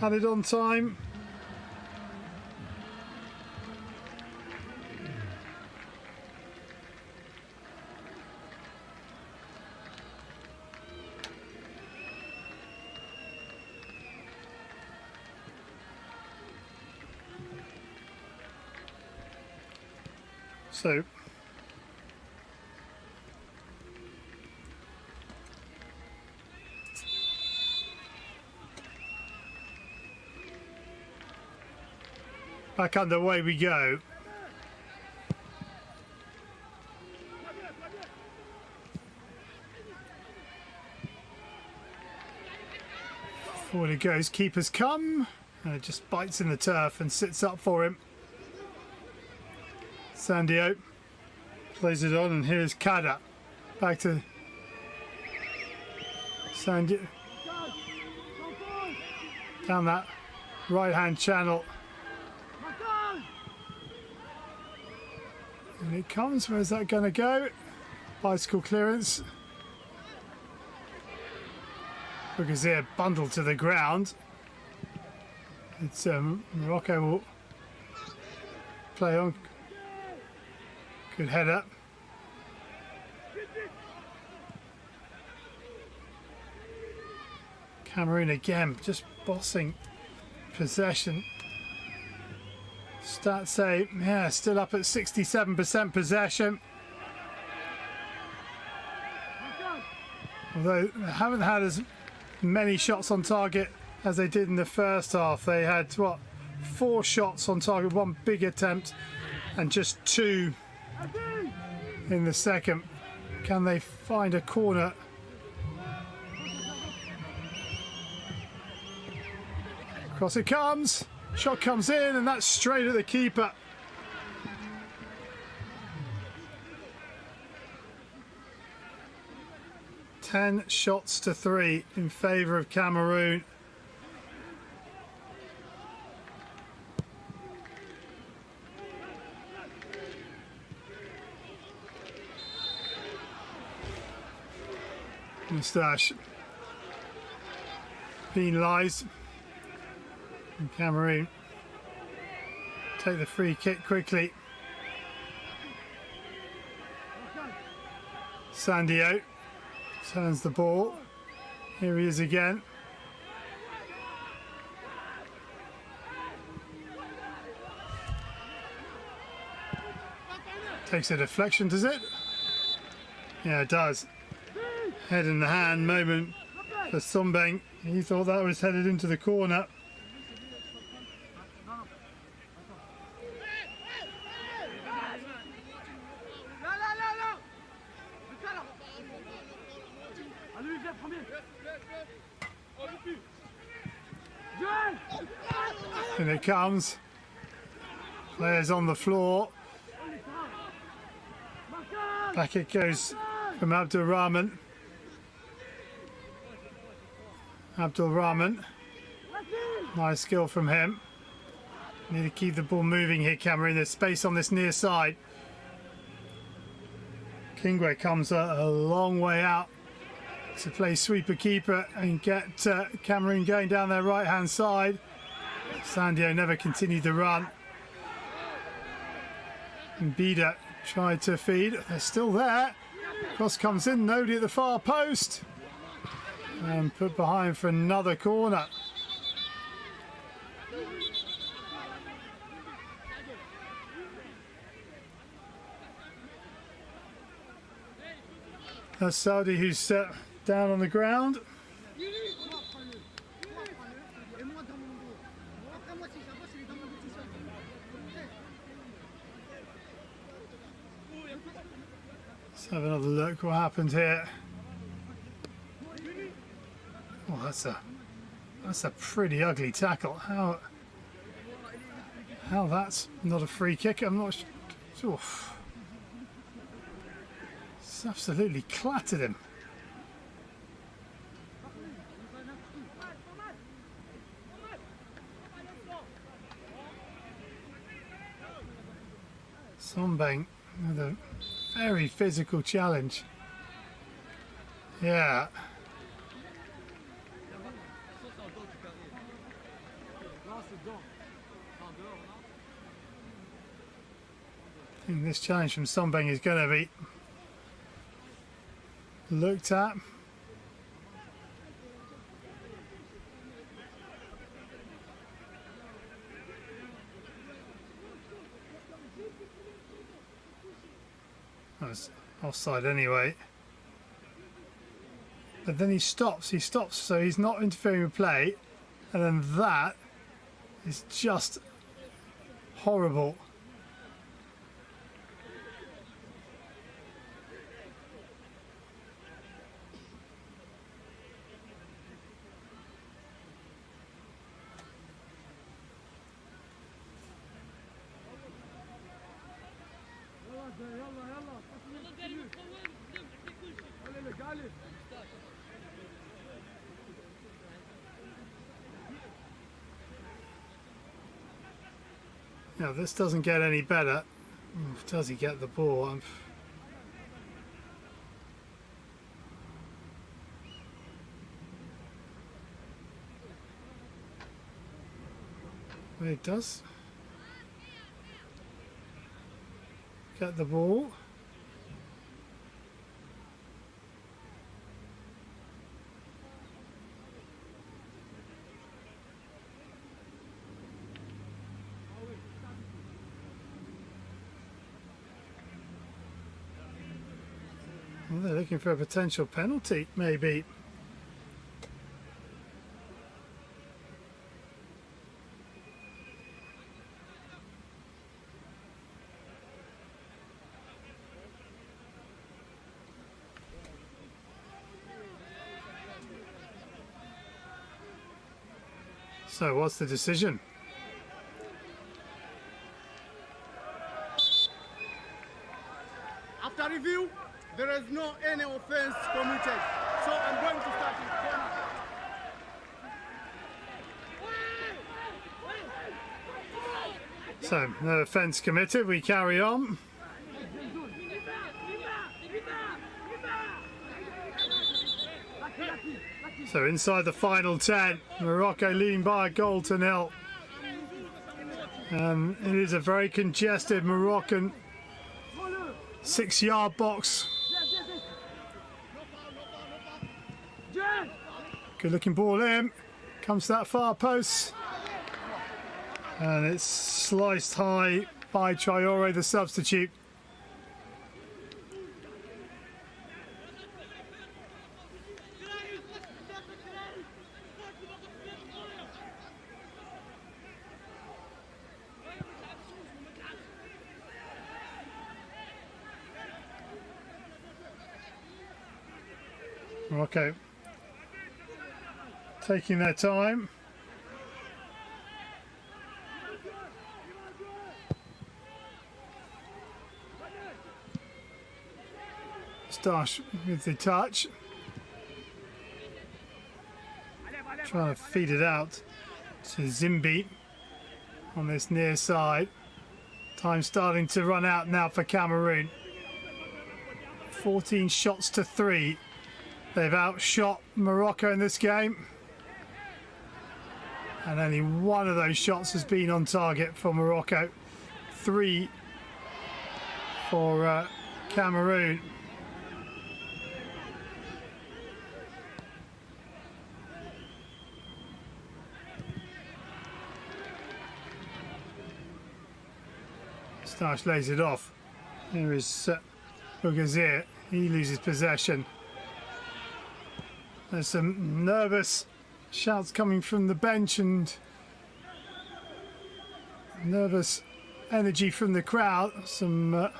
added on time. So back underway we go. Forward it goes, keepers come, and it just bites in the turf and sits up for him. Sandio plays it on, and here's Kada. Back to Sandio. Down that right hand channel. And it comes, where's that going to go? Bicycle clearance. Bougazir bundled to the ground. It's Morocco will play on. Good header. Cameroon again, just bossing possession. Stats say, yeah, still up at 67% possession. Although they haven't had as many shots on target as they did in the first half. They had, what, 4 shots on target, 1 big attempt, and just 2 in the second. Can they find a corner? Across it comes. Shot comes in, and that's straight at the keeper. Ten shots to 3 in favour of Cameroon. Moustache penalised. And Cameroon take the free kick quickly. Sandio turns the ball. Here he is again. Takes a deflection, does it? Yeah, it does. Head in the hand moment for Sumbeng. He thought that was headed into the corner. And it comes. Players on the floor. Back it goes from Abdul Rahman. Abdul Rahman. Nice skill from him. Need to keep the ball moving here, Cameron. There's space on this near side. Kingway comes a long way out to play sweeper keeper and get Cameroon going down their right hand side. Sandio never continued the run. And Bida tried to feed. They're still there. Cross comes in, nobody at the far post. And put behind for another corner. That's Saudi who's down on the ground. Let's have another look what happened here. Oh, that's a pretty ugly tackle. How that's not a free kick, I'm not sure. It's absolutely clattered him. Sombeng with a very physical challenge. Yeah. I think this challenge from Sombeng is going to be looked at. That's offside anyway. But then he stops, so he's not interfering with play. And then that is just horrible. Now this doesn't get any better. Does he get the ball? It does get the ball. Well, they're looking for a potential penalty, maybe. So what's the decision? After review, there is no any offense committed. So I'm going to start it. So no offence committed, we carry on. So inside the final 10, Morocco leading by a goal to nil. It is a very congested Moroccan 6-yard box Good looking ball in. Comes to that far post. And it's sliced high by Traore, the substitute. Morocco taking their time. Stash with the touch. Trying to feed it out to Zimbi on this near side. Time starting to run out now for Cameroon. 14 shots to 3. They've outshot Morocco in this game. And only one of those shots has been on target for Morocco. 3 for Cameroon. Stash lays it off. Here is Bougazir. He loses possession. There's some nervous shouts coming from the bench and nervous energy from the crowd. Some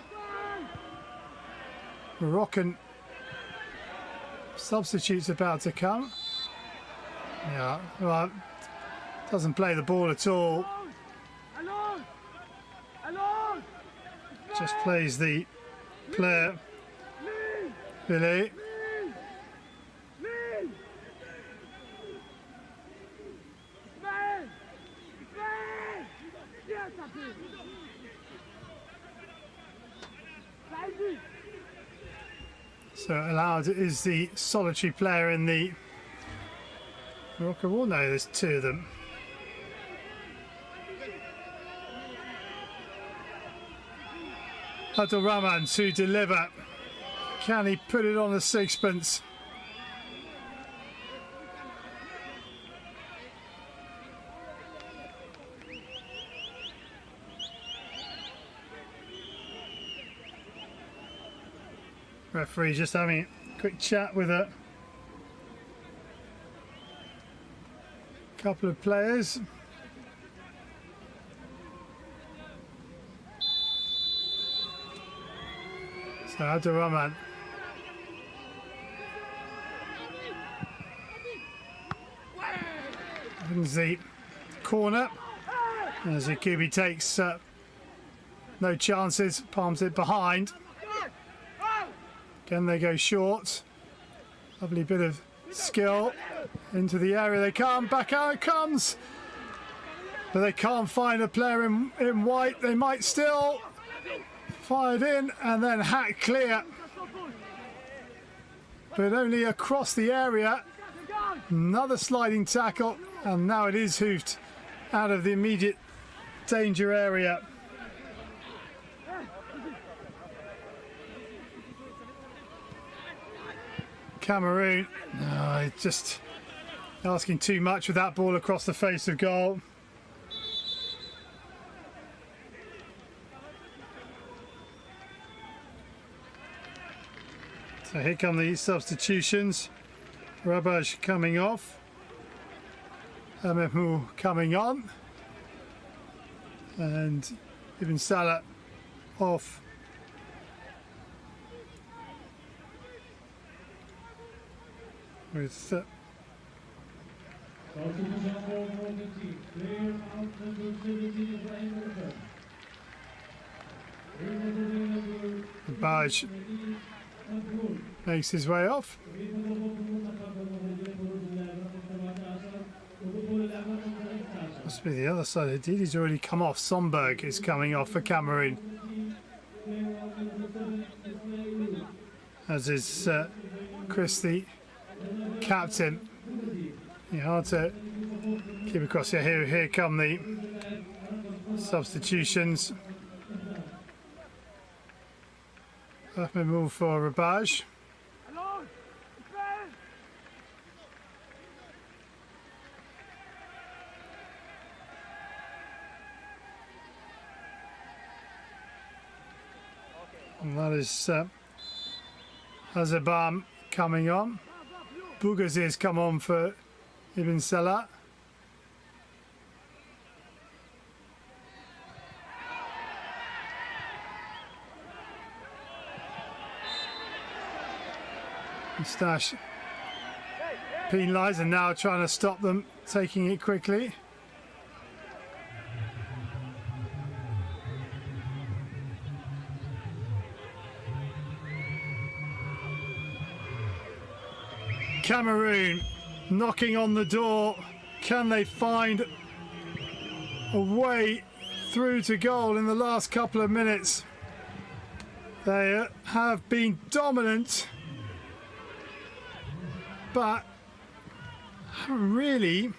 Moroccan substitutes about to come. Yeah, well, doesn't play the ball at all. Just plays the player, Billy. So allowed is the solitary player in the Morocco will know there's 2 of them. Abdul Rahman to deliver. Can he put it on a sixpence? Referee just having a quick chat with a couple of players. So Abdul Rahman. Opens the corner as Yakubi takes no chances, palms it behind. Again they go short. Lovely bit of skill into the area they come, back out it comes. But they can't find a player in white. They might still. Fired in and then hacked clear. But only across the area. Another sliding tackle and now it is hoofed out of the immediate danger area. Cameroon, just asking too much with that ball across the face of goal. So here come the substitutions. Rabaj coming off. Amemou coming on. And Ibn Salah off. With Baj makes his way off. Must be the other side. Indeed, he's already come off. Somberg is coming off for Cameroon. As is Chris, the captain. Yeah, hard to keep across here. Here come the substitutions. Move for Rabaj. And that is Hazebam coming on. Bougazir's come on for Ibn Salah. Moustache penalised and now trying to stop them taking it quickly. Cameroon knocking on the door. Can they find a way through to goal in the last couple of minutes? They have been dominant, but haven't really,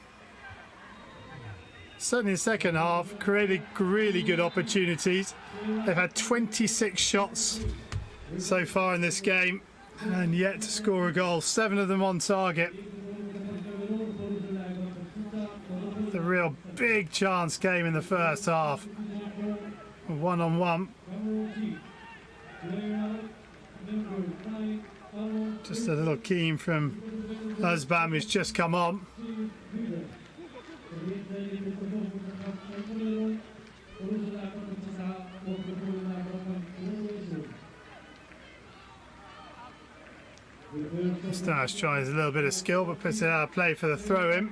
certainly in the second half, created really good opportunities. They've had 26 shots so far in this game and yet to score a goal. 7 of them on target. The real big chance came in the first half. A one-on-one. Just a little keen from Hazebam, who's just come on. Moustache tries a little bit of skill, but puts it out of play for the throw-in.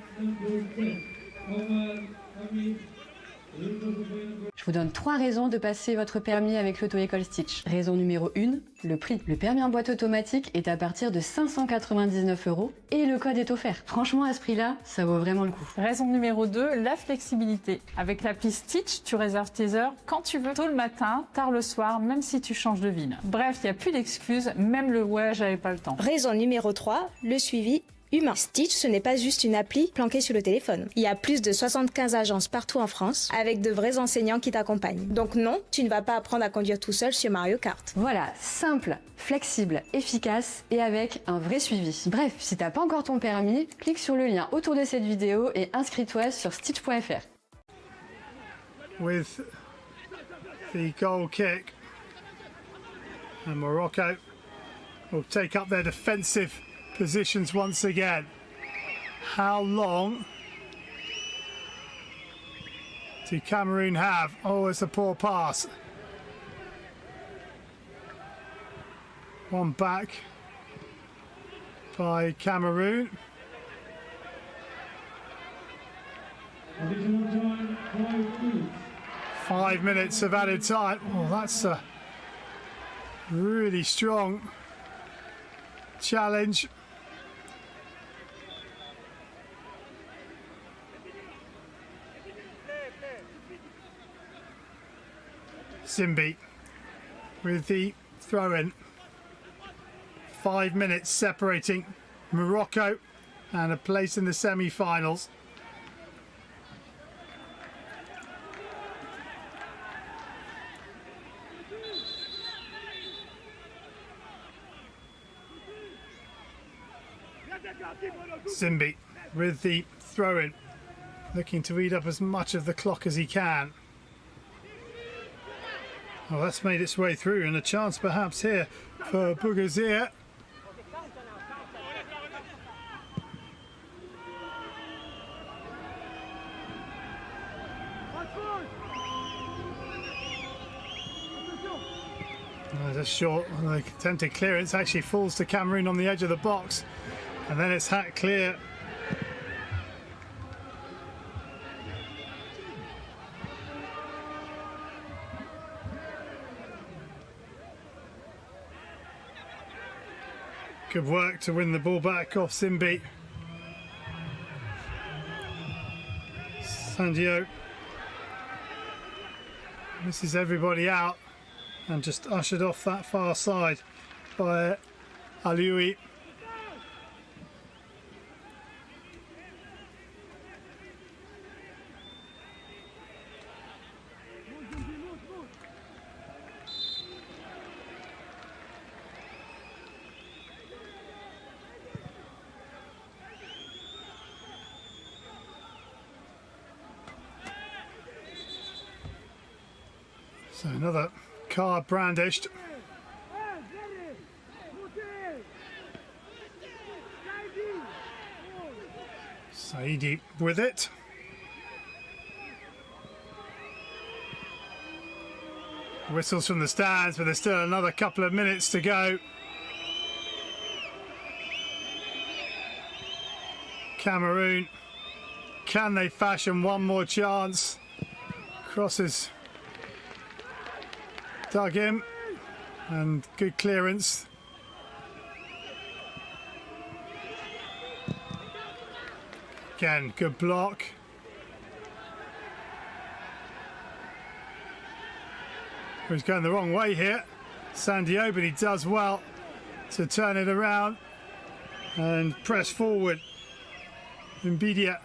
Je vous donne 3 raisons de passer votre permis avec l'auto-école Stitch. Raison numéro 1, le prix. Le permis en boîte automatique est à partir de 599 € et le code est offert. Franchement, à ce prix-là, ça vaut vraiment le coup. Raison numéro 2, la flexibilité. Avec l'appli Stitch, tu réserves tes heures quand tu veux, tôt le matin, tard le soir, même si tu changes de ville. Bref, il n'y a plus d'excuses, même le « ouais, j'avais pas le temps ». Raison numéro 3, le suivi humain. Stitch, ce n'est pas juste une appli planquée sur le téléphone. Il y a plus de 75 agences partout en France avec de vrais enseignants qui t'accompagnent. Donc non, tu ne vas pas apprendre à conduire tout seul sur Mario Kart. Voilà, simple, flexible, efficace et avec un vrai suivi. Bref, si t'as pas encore ton permis, clique sur le lien autour de cette vidéo et inscris-toi sur stitch.fr. With the goal kick, and Morocco will take up their defensive positions once again. How long do Cameroon have? Oh, it's a poor pass. One back by Cameroon. Five minutes of added time. Oh, that's a really strong challenge. Simbi with the throw-in. 5 minutes separating Morocco and a place in the semi-finals. Simbi with the throw-in, looking to eat up as much of the clock as he can. Well, that's made its way through, and a chance perhaps here for Bougazir. There's a short, attempted clearance actually falls to Cameroon on the edge of the box, and then it's hacked clear. Good work to win the ball back off Simbi. Sandio misses everybody out and just ushered off that far side by Alioui. So another card brandished. Saidi with it. Whistles from the stands, but there's still another couple of minutes to go. Cameroon, can they fashion one more chance? Crosses dug in, and good clearance. Again, good block. He's going the wrong way here, Sandio, but he does well to turn it around and press forward. Mbidia,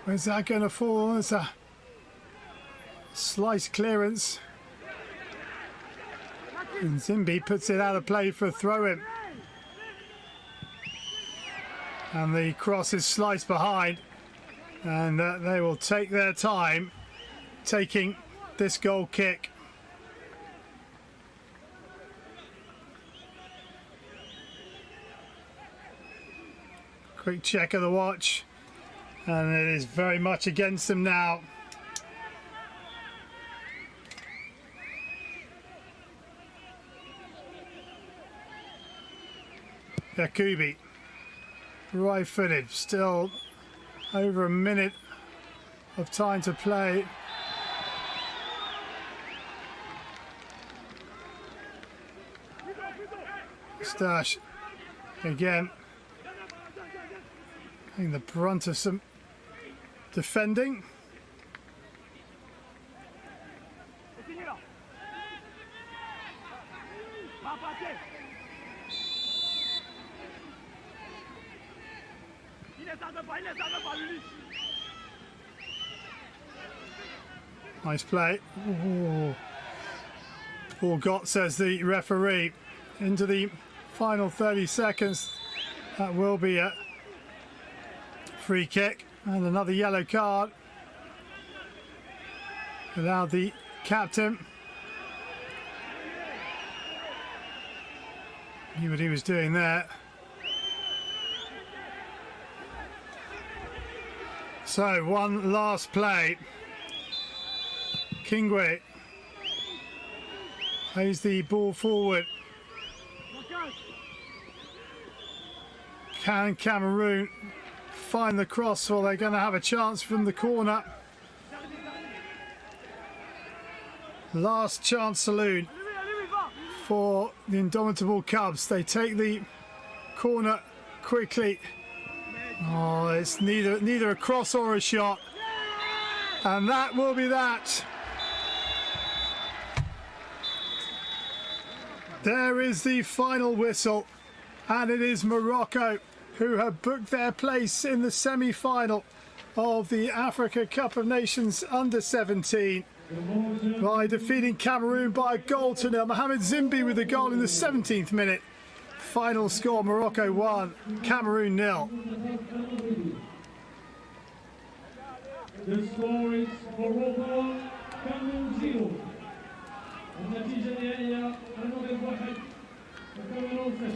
where's that going to fall? It's a slice clearance. And Zimbi puts it out of play for a throw-in. And the cross is sliced behind, and they will take their time taking this goal kick. Quick check of the watch, and it is very much against them now. Yakubi, right-footed, still over a minute of time to play. Stash again, getting the brunt of some defending. Nice play. Ooh. All got, says the referee, into the final 30 seconds. That will be a free kick and another yellow card. Allowed the captain. Knew what he was doing there. So one last play. Kingwe plays the ball forward. Can Cameroon find the cross, or they're going to have a chance from the corner? Last chance saloon for the indomitable Cubs. They take the corner quickly. Oh, it's neither a cross or a shot, and that will be that. There is the final whistle, and it is Morocco who have booked their place in the semi-final of the Africa Cup of Nations under-17 by defeating Cameroon by a goal to nil. Mohamed Zimbi with the goal in the 17th minute. Final score: Morocco 1, Cameroon 0. The score is Morocco, Cameroon 0. النتيجة النهائية المغرب 1 وكاميرون 0.